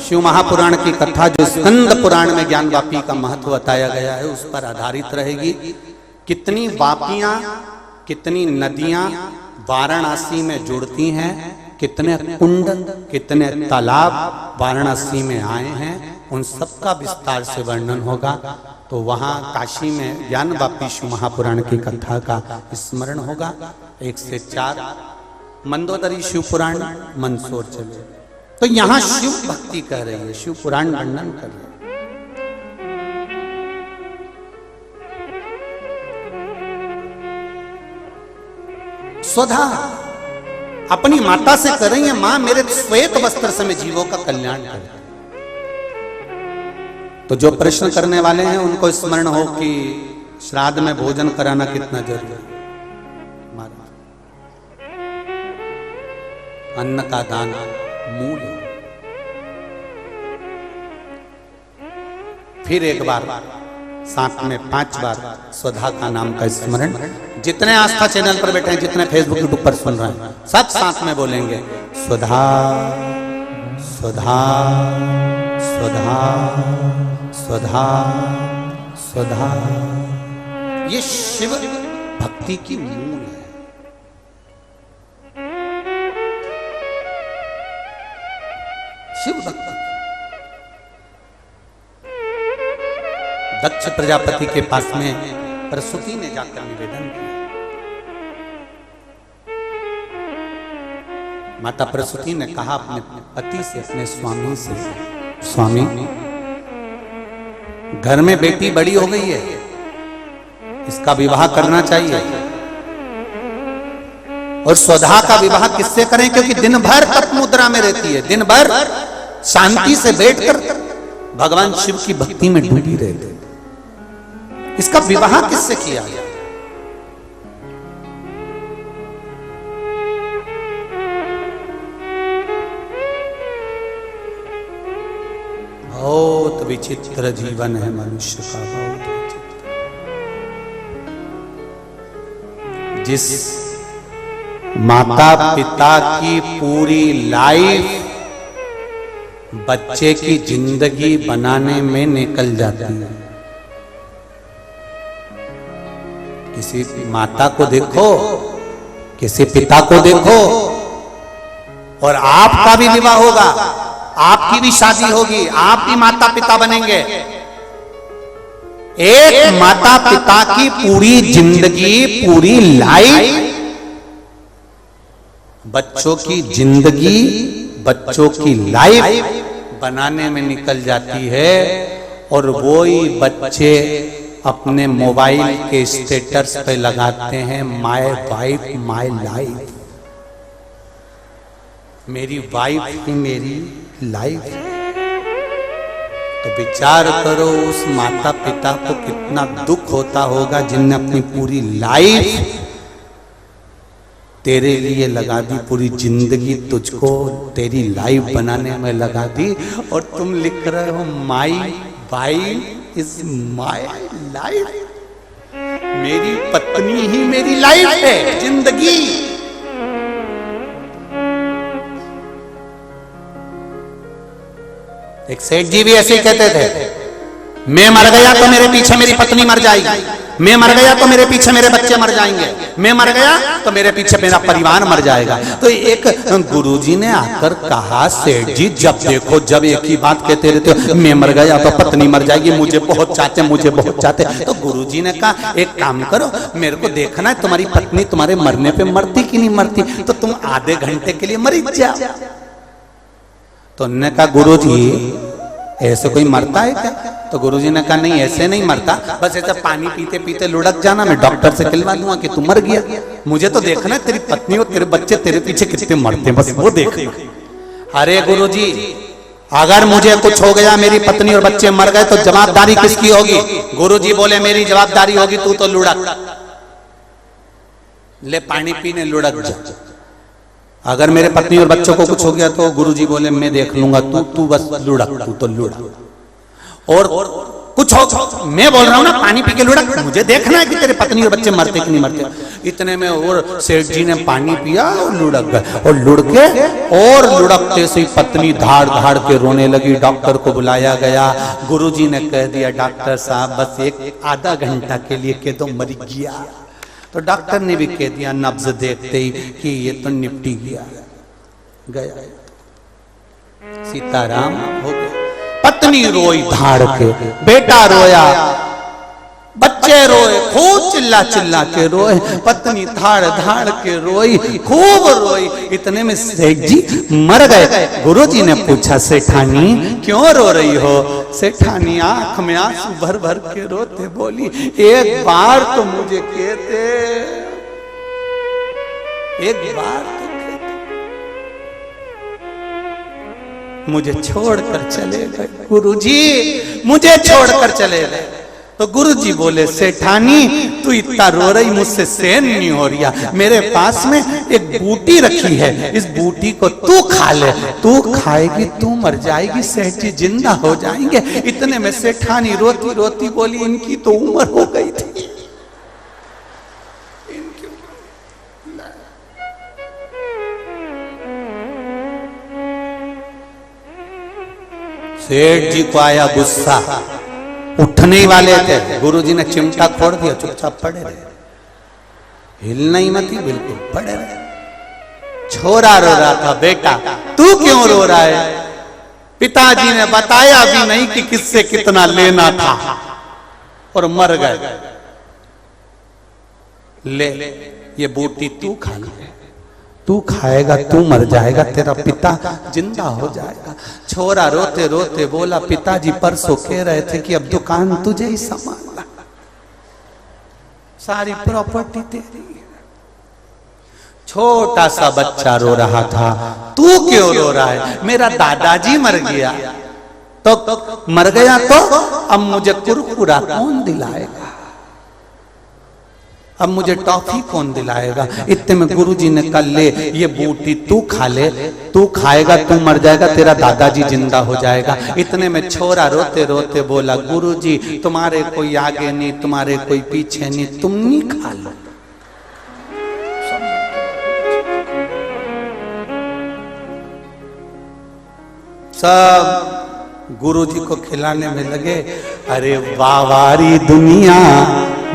शिव महापुराण की कथा जो स्कंद पुराण में ज्ञानवापी का महत्व बताया गया है उस पर आधारित रहेगी। कितनी वापियां, कितनी नदियां वाराणसी में जुड़ती हैं, कितने कुंड, कितने तालाब वाराणसी में आए हैं, उन सब का विस्तार से वर्णन होगा। तो वहां काशी में ज्ञानवापी शिव महापुराण की कथा का स्मरण होगा। 1 से 4 मंदोदरी शिव पुराण मंदसौर चले। तो यहां शिव भक्ति कह रही है, शिव पुराण वर्णन कर रही है। स्वधा अपनी माता से कर रही है, मां मेरे श्वेत वस्त्र से मैं जीवों का कल्याण कर। तो जो प्रश्न करने वाले हैं उनको स्मरण हो कि श्राद्ध में भोजन कराना कितना जरूरी है। अन्न का दान मूल है। फिर एक बार साथ में 5 बार स्वधा का नाम का स्मरण। जितने आस्था चैनल पर बैठे हैं, जितने फेसबुक यूट्यूब पर सुन रहे हैं, सब साथ में बोलेंगे स्वधा स्वधा स्वधा स्वधा स्वधा। ये शिव भक्ति की मूल है। शिव भक्ति दक्ष प्रजापति के पास में प्रसूति ने जाकर निवेदन किया। माता प्रसूति ने कहा अपने पति से, अपने स्वामी से, स्वामी घर में बेटी बड़ी हो गई है, इसका विवाह करना चाहिए। और स्वधा का विवाह किससे करें? क्योंकि दिन भर तप मुद्रा में रहती है, दिन भर शांति से बैठकर भगवान शिव की भक्ति में डूबी रहती है। इसका विवाह किससे किया गया? बहुत विचित्र जीवन है मनुष्य का, बहुत विचित्र। जिस माता पिता की पूरी लाइफ बच्चे की जिंदगी बनाने में निकल जाती है। किसी माता को देखो, किसी पिता को देखो, और आपका भी विवाह होगा, आपकी भी शादी होगी, आप भी माता पिता बनेंगे। एक माता पिता की पूरी जिंदगी, पूरी लाइफ बच्चों की जिंदगी, बच्चों की लाइफ बनाने में निकल जाती है। और वो ही बच्चे अपने मोबाइल के स्टेटस पे लगाते हैं, माय वाइफ माय लाइफ, मेरी वाइफ ही मेरी लाइफ। तो विचार करो उस माता पिता को कितना दुख होता होगा जिनने अपनी पूरी लाइफ तेरे लिए लगा दी, पूरी जिंदगी तुझको तेरी लाइफ बनाने में लगा दी, और तुम लिख रहे हो my wife is my life, मेरी पत्नी ही मेरी लाइफ है, जिंदगी। एक सेठ जी भी ऐसे ही कहते थे, मैं मर गया तो मेरे पीछे मेरी पत्नी मर जाएगी, मैं मर गया तो मेरे पीछे मेरे बच्चे मर जाएंगे, मैं मर गया तो मेरे पीछे मेरा परिवार मर जाएगा। तो एक गुरुजी ने आकर कहा, सेठ जी जब देखो जब एक ही बात कहते रहते हो, मैं मर गया तो पत्नी मर जाएगी, मुझे बहुत चाहते, मुझे बहुत चाहते। तो गुरुजी ने कहा एक काम करो, मेरे को देखना है तुम्हारी पत्नी तुम्हारे मरने पे मरती कि नहीं मरती, तो तुम आधे घंटे के लिए मर जाओ। तो उन्होंने कहा गुरुजी ऐसे कोई मरता है क्या? तो गुरुजी ने कहा नहीं ऐसे नहीं मरता, बस ऐसा पानी पीते पीते लुढ़क जाना, मैं डॉक्टर से कहलवा दूंगा कि तू मर गया। मुझे तो देखना है तेरी पत्नी और तेरे बच्चे तेरे पीछे कितने मरते हैं, बस वो देख। अरे गुरुजी अगर मुझे कुछ हो गया, मेरी पत्नी और बच्चे मर गए तो जवाबदारी किसकी होगी? गुरुजी बोले मेरी जवाबदारी होगी, तू तो लुढ़क ले, पानी पीने लुढ़क जा। अगर मेरे पत्नी और बच्चों को कुछ हो गया तो गुरुजी बोले मैं देख लूंगा, तू बस लुढ़क, तू तो लुढ़क। और कुछ हो, मैं बोल रहा हूं ना पानी पी के लुढ़क, मुझे देखना है कि तेरे पत्नी और बच्चे मरते कि नहीं मरते। इतने में और सेठ जी ने पानी पिया और लुढ़क गए, और लुढ़के और लुढ़कते से पत्नी धाड़ धाड़ के रोने लगी। डॉक्टर को बुलाया गया, गुरुजी ने कह दिया डॉक्टर साहब बस एक आधा घंटा के लिए कह दो मर गया। तो डॉक्टर ने भी कह दिया नब्ज देखते ही कि ये तो निपटी गया। सीताराम हो गया। पत्नी रोई धाड़ के, बेटा रोया, बच्चे रोए, खूब चिल्ला चिल्ला के रोए, पत्नी धाड़ धाड़ के रोई, खूब रोई। इतने में सेठ जी मर गए। गुरुजी ने पूछा सेठानी क्यों रो रही हो? सेठानी आंख में आंसू भर भर के रोते बोली एक बार तो मुझे कहते, एक बार तो मुझे छोड़कर चले गए। गुरुजी मुझे छोड़कर चले गए। तो गुरुजी बोले सेठानी तू इतना रो रही, मुझसे सहन नहीं हो रहा, मेरे पास में एक बूटी रखी है, इस बूटी को तू खा ले, तू खाएगी तू मर जाएगी, सेठ जी जिंदा हो जाएंगे। इतने में सेठानी रोती रोती बोली इनकी तो उम्र हो गई थी। सेठ जी को आया गुस्सा, उठने ही वाले थे, गुरुजी ने चिमटा फोड़ दिया, चुपचाप पड़े रहे, हिलना ही मत, बिल्कुल पड़े रहे। छोरा रो रहा था बेटा तू क्यों रो रहा है? पिताजी ने बताया भी नहीं कि किससे कितना लेना था और मर गए। ले ये बूटी तू खा ले, तू खाएगा तू मर जाएगा, तेरा पिता जिंदा हो जाएगा। छोरा रोते रोते बोला पिताजी परसों कह रहे थे कि अब दुकान तुझे ही संभालना, सारी प्रॉपर्टी तेरी। छोटा सा बच्चा रो रहा था, तू क्यों रो रहा है? मेरा दादाजी मर गया। तो मर गया तो अब मुझे कुरकुरा कौन दिलाएगा, अब मुझे टॉफी कौन दिलाएगा? इतने में गुरुजी ने कहा ले ये बूटी तू खा ले, तू खाएगा तू मर जाएगा, तेरा दादाजी जिंदा हो जाएगा। इतने में छोरा रोते रोते बोला गुरुजी तुम्हारे कोई आगे नहीं, तुम्हारे कोई पीछे नहीं, तुम नहीं खा लो। सब गुरुजी को खिलाने में लगे। अरे वावारी दुनिया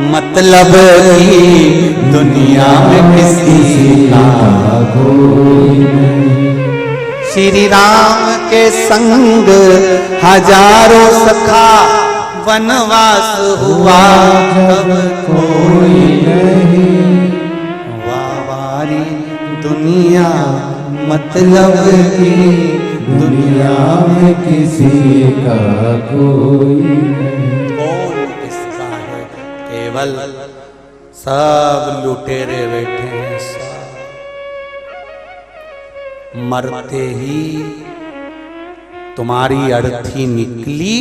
मतलब की दुनिया में किसी का कोई नहीं। श्री राम के संग हजारों सखा वनवास हुआ तब कोई नहीं। वावारी दुनिया मतलब की दुनिया में किसी का कोई नहीं। कौन किसका है? केवल सब लुटेरे बैठे हैं, सब मरते ही तुम्हारी अर्थी निकली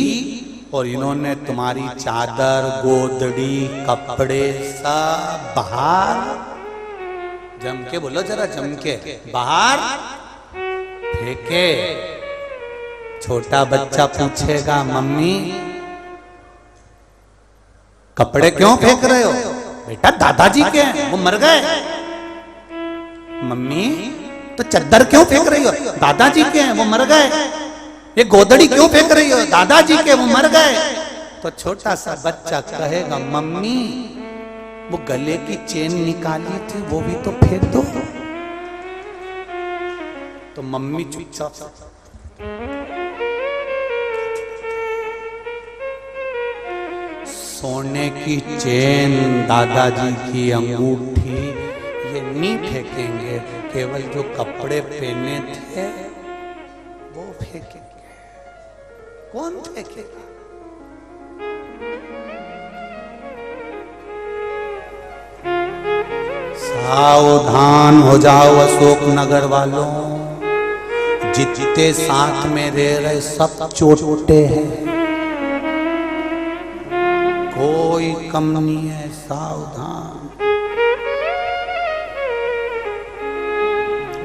और इन्होंने तुम्हारी चादर गोदड़ी कपड़े सब बाहर, जम के बोलो जरा, जम के बाहर फेंके। छोटा बच्चा पूछेगा मम्मी कपड़े क्यों फेंक रहे हो? बेटा दादाजी के हैं वो मर गए। मम्मी तो चद्दर क्यों फेंक रही हो? दादाजी के हैं वो मर गए। ये गोदड़ी क्यों फेंक रही हो? दादाजी के वो मर गए। तो छोटा सा बच्चा कहेगा मम्मी वो गले की चेन निकाली थी वो भी तो फेंक दो। तो मम्मी चुपचाप सोने की चेन, दादाजी की अंगूठी ये नहीं फेंकेंगे, केवल जो कपड़े पहने थे वो फेंकेंगे। कौन फेंकेगा? सावधान हो जाओ अशोक नगर वालों, जितने साथ में रह रहे सब चोटे हैं, कोई कम नहीं है। सावधान,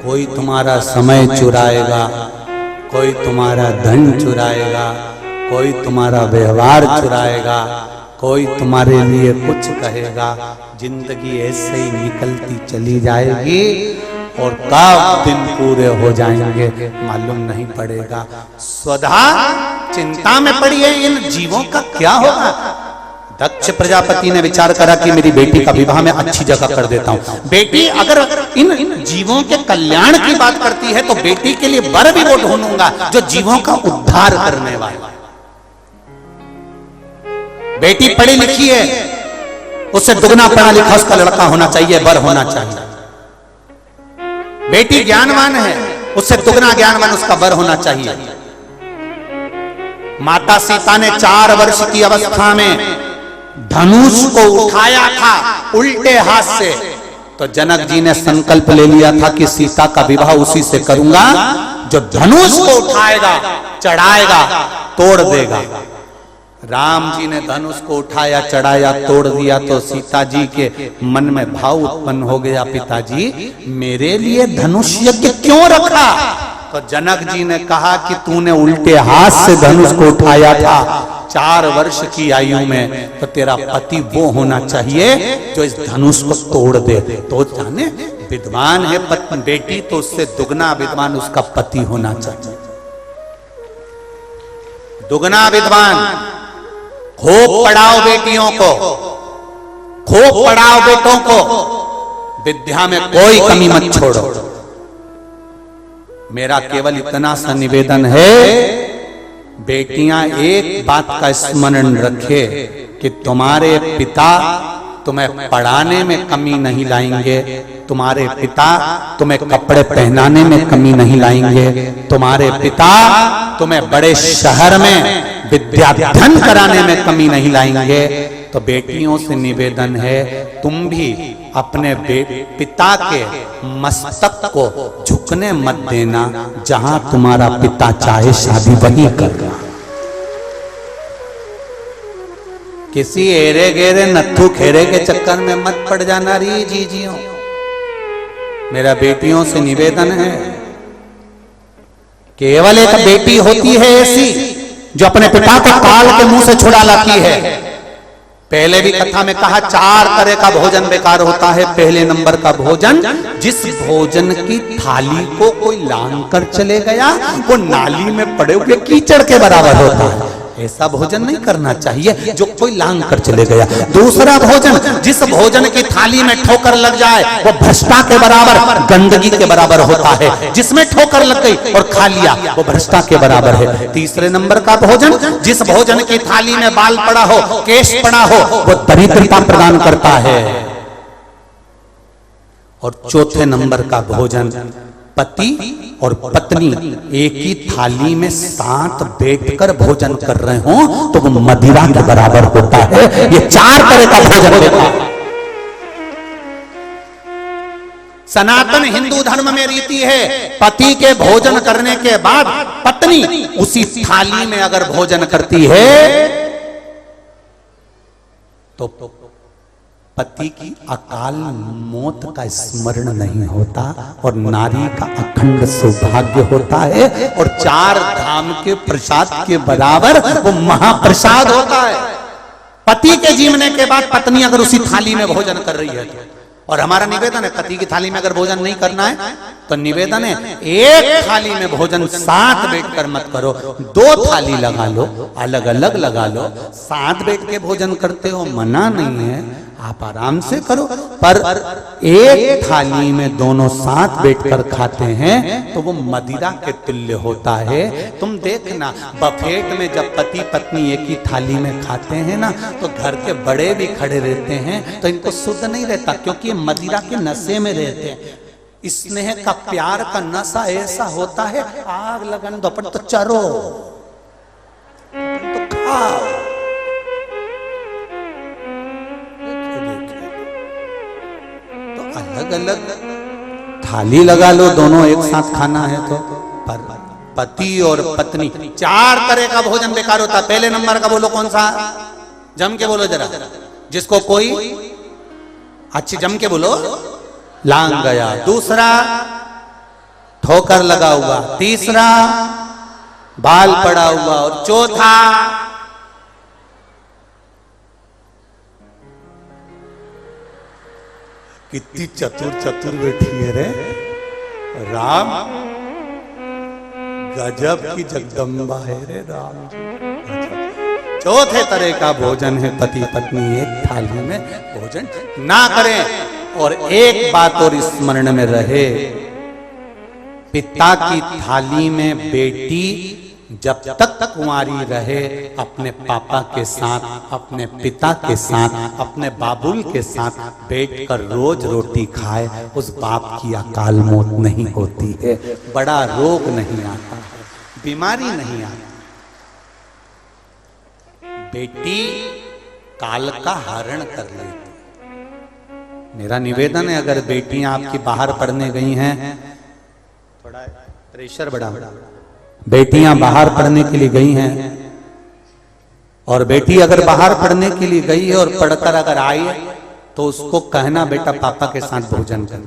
कोई तुम्हारा समय चुराएगा, कोई तुम्हारा धन चुराएगा, कोई तुम्हारा व्यवहार चुराएगा, कोई तुम्हारे लिए कुछ कहेगा। जिंदगी ऐसे ही निकलती चली जाएगी और कब दिन पूरे हो जाएंगे मालूम नहीं पड़ेगा। स्वधा चिंता में पड़ी है, इन जीवों का क्या होगा? दक्ष प्रजापति ने विचार करा कि मेरी बेटी का विवाह मैं अच्छी जगह कर देता हूं। बेटी अगर इन जीवों के कल्याण की बात करती है तो बेटी के लिए वर भी वो ढूंढूंगा जो जीवों का उद्धार करने वाला। बेटी पढ़ी लिखी है, उससे दुगना पढ़ा लिखा उसका लड़का होना चाहिए, वर होना चाहिए। बेटी ज्ञानवान है, उससे दुगना ज्ञानवान उसका वर होना चाहिए। माता सीता ने 4 वर्ष की अवस्था में धनुष को उठाया था उल्टे हाथ से, तो जनक जी ने संकल्प ले लिया था कि सीता का विवाह उसी से करूंगा जो धनुष को उठाएगा, चढ़ाएगा, तोड़ देगा। राम जी ने धनुष को उठाया, चढ़ाया, तोड़ दिया तो सीता जी के मन में भाव उत्पन्न हो गया, पिताजी मेरे लिए धनुष यज्ञ क्यों रखा? तो जनक जी ने कहा कि तूने उल्टे हाथ से धनुष को उठाया था 4 वर्ष की आयु में, तो तेरा पति वो होना चाहिए जो इस धनुष को तोड़ दे। तो जाने विद्वान है बेटी तो उससे दुगना विद्वान उसका पति होना चाहिए। दुगना विद्वान। खूब पढ़ाओ बेटियों को, खूब पढ़ाओ बेटों को, विद्या में कोई कमी मत छोड़ो। मेरा केवल इतना सा निवेदन है, बेटियां एक बात का स्मरण रखे कि तुम्हारे पिता तुम्हें पढ़ाने में कमी नहीं लाएंगे, तुम्हारे पिता तुम्हें कपड़े पहनाने में कमी नहीं लाएंगे, तुम्हारे पिता तुम्हें बड़े शहर में विद्याध्ययन कराने में कमी नहीं लाएंगे। तो बेटियों से निवेदन है तुम भी अपने पिता के मस्तक को झुकने मत देना, जहां तुम्हारा पिता चाहे शादी वहीं करना। किसी एरे गेरे नत्थु खेरे के चक्कर में मत पड़ जाना री जीजियों। मेरा बेटियों से निवेदन है, केवल एक बेटी होती है ऐसी जो अपने पिता को काल के मुंह से छुड़ा लाती है। पहले भी कथा में कहा 4 तरह का भोजन बेकार होता है। पहले नंबर का भोजन, जिस भोजन की थाली को कोई लांग कर चले गया वो नाली में पड़े हुए कीचड़ के बराबर होता है। ऐसा भोजन नहीं करना चाहिए जो कोई लांग कर चले गया। दूसरा भोजन, जिस भोजन की थाली में ठोकर लग जाए वो भ्रष्टा के बराबर, गंदगी के बराबर होता है। जिसमें ठोकर लग गई और खा लिया वो भ्रष्टा के बराबर है। तीसरे नंबर का भोजन, जिस भोजन की थाली में बाल पड़ा हो, केश पड़ा हो, वो दरिद्रता प्रदान करता है। और चौथे नंबर का भोजन, पति और पत्नी एक ही थाली में साथ बैठकर भोजन कर रहे हो तो वो मदिरा के बराबर होता है। ये 4 तरह का भोजन होता है। सनातन हिंदू धर्म में रीति है, पति के भोजन करने के बाद पत्नी उसी थाली में अगर भोजन करती है तो पति की अकाल मौत का स्मरण नहीं होता और नारी का अखंड सौभाग्य होता है और 4 धाम के प्रसाद के बराबर वो महाप्रसाद होता है। पति के जीवने के बाद पत्नी अगर उसी थाली में भोजन कर रही है तो, और हमारा निवेदन है पति की थाली में अगर भोजन नहीं करना है तो निवेदन है एक थाली में भोजन साथ बैठकर मत करो, 2 थाली लगा लो, अलग अलग लगा लो। साथ बैठ के भोजन करते हो मना नहीं है, आप आराम से करो, पर एक थाली में दोनों साथ बैठकर खाते हैं तो वो मदिरा के तुल्य होता है। तुम देखना बफेट में जब पति पत्नी एक ही थाली में खाते हैं ना तो घर के बड़े भी खड़े रहते हैं तो इनको शुद्ध नहीं रहता, क्योंकि मदिरा के नशे में रहते हैं। स्नेह का प्यार का नशा ऐसा होता है, आग लगन दोपट तो चरो, आओ। तो अलग अलग थाली लगा लो, दोनों एक साथ खाना है तो। पर पति और पत्नी 4 तरह का भोजन बेकार होता। पहले नंबर का बोलो कौन सा? जम के बोलो जरा, जिसको कोई अच्छी जम के बोलो, लांग गया। दूसरा ठोकर लगा हुआ। तीसरा बाल पड़ा हुआ। और चौथा कितनी चतुर चतुर बैठी है रे राम, गजब की जगदम्बा है रे राम जी। चौथे तरह का भोजन है, पति पत्नी एक थाली में भोजन ना करें। और एक बात और स्मरण में रहे, पिता की थाली में बेटी जब तक कुंवारी रहे अपने पापा के साथ, अपने पिता के साथ, अपने बाबुल के साथ बैठकर रोज रोटी खाए, उस बाप की अकाल मौत नहीं होती है, बड़ा रोग नहीं आता, बीमारी नहीं आती। बेटी काल का हरण कर लेती। मेरा निवेदन है, अगर बेटियां आपकी बाहर पढ़ने गई हैं, थोड़ा प्रेशर बढ़ा, बेटियां बाहर पढ़ने के लिए गई हैं, और बेटी अगर बाहर पढ़ने के लिए गई है और पढ़कर अगर आई है, तो उसको कहना बेटा पापा के साथ भोजन कर,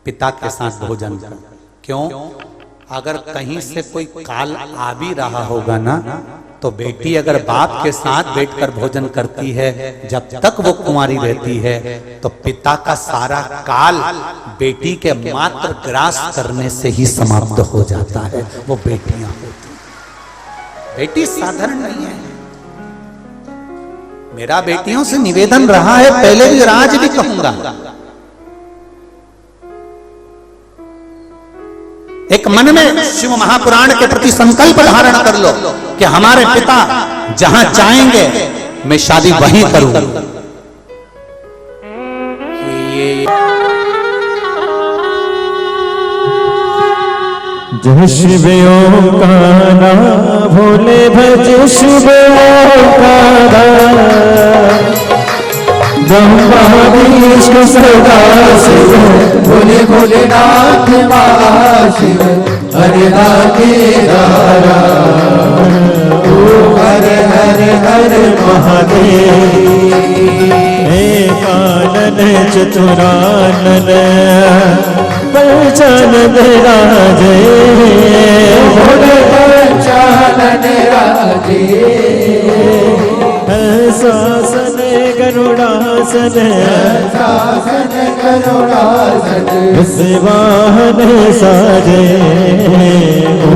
पिता के साथ भोजन कर। क्यों? अगर कहीं से कोई काल आ भी रहा होगा ना, तो बेटी अगर बाप के साथ बैठकर भोजन करती है, जब तक वो कुंवारी रहती है, तो पिता का सारा काल बेटी के मात्र ग्रास करने से ही समाप्त हो जाता है। वो बेटियां होती, बेटी साधारण नहीं है। मेरा बेटियों से निवेदन रहा है, पहले भी आज भी कहूंगा, एक मन में शिव महापुराण के प्रति संकल्प धारण कर लो कि हमारे पिता जहां चाहेंगे मैं शादी वहीं करूंगा। जय शिव ओंकारा भोले भज शिव ओंकारा, ब्रह्मा विष्णु सदा शिव, भोले भोलेनाथ महाशिव, हरे राधे रारा, ओ हरे हरे हरे महादेव। हे कानन चतुरानन पंचानन राजे, भोले पंचानन राजे। शासन गरुड़ासन, शासन गरुड़ासन, वाहन साजे, ओ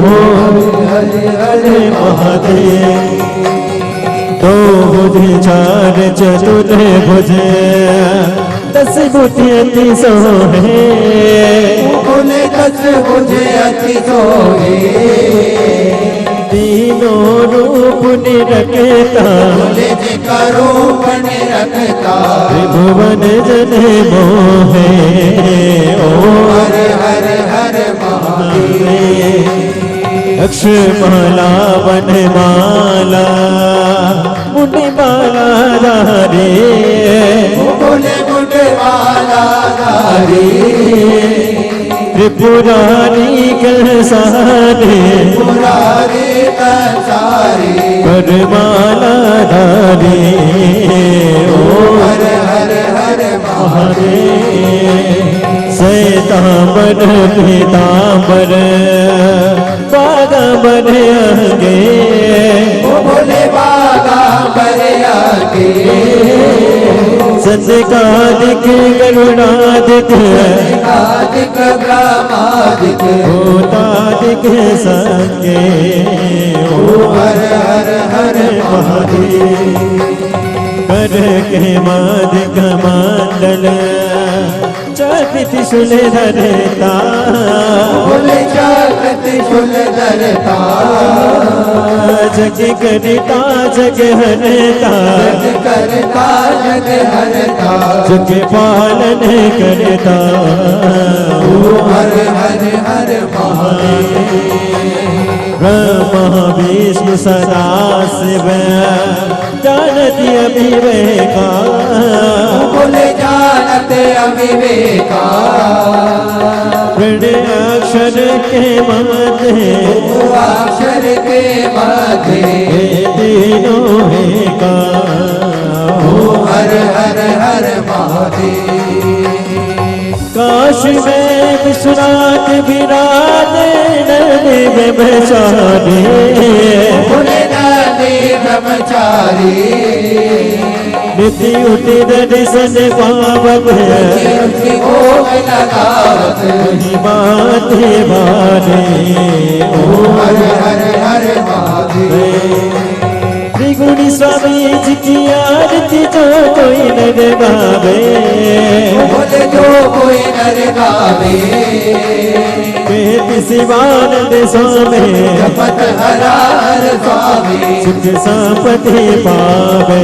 हरे हरे महादेव। दो भुज चार चतुर भुज, 10 भुज अति सोहे, बोले 10 भुज अति सोहे। तीनों रूप निरखता, बोले जी का रूप निरखता, त्रिभुवन जन मोहे, ओ हरे हरे हरे महादेव। लक्ष्मणा वनमाला, मुनि माला धारे, बोले मुनि माला धारे। त्रिपुरारी कलसारे, पुरारी कलसारे, वरमाला धारे, ओ हरे हरे हरे महादेव। सैतांबर पीतांबर, बागांबर आगे, बोले बागांबर आगे। सत्कादिक करुणादिक, सत्कादिक ब्रह्मादिक, भूतादिक संगे, ओ हर हर हर महादेव। कर के मादिक मंडल, चक्र शूल धरता, बोले चक्र शूल धरता। जग करता जग हरता, जग करता जग हरता, जग पालन करता, ओ हर हर हर महादेव। ब्रह्मा विष्णु सदा शिव जानती अविवेका बोले जानते अविवेका ऋण अक्षर के मध्य अक्षर के मध्य तीनों का हर हर हर महादेव काशी में विश्वनाथ विराजे नदी में बचाने बोले नदी ब्रह्मचारी निधि उठी दर्शन पावक भोग लगावत माथे बाने हर हर हर महादेव त्रिगुणी स्वामी जी की आरती जो कोई नर गावे बोले जो कोई नर गावे बेति शिवानंद स्वामी जपत हरा हर स्वामी सुख संपत्ति पावे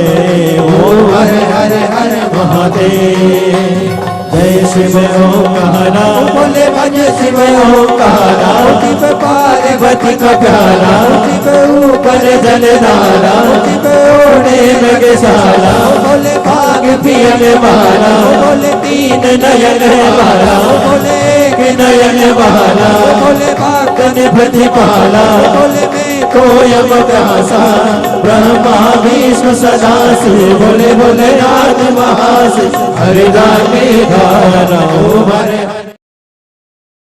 ओ हर हर हर महादेव जय शिव ओंकारा बोले भज शिव ओंकारा शिव पार्वती का प्यारा शिव ऊपर जलधारा शिव ओढ़े मृगशाला बोले भाग पियन माला बोले तीन नयन माला बोले एक नयन माला बोले भागन प्रतिपाला बोले मैं कोयम प्यासा ब्रह्मा विष्णु सदा शिव बोले बोले नाथ महाशिव हरिदास धारा हर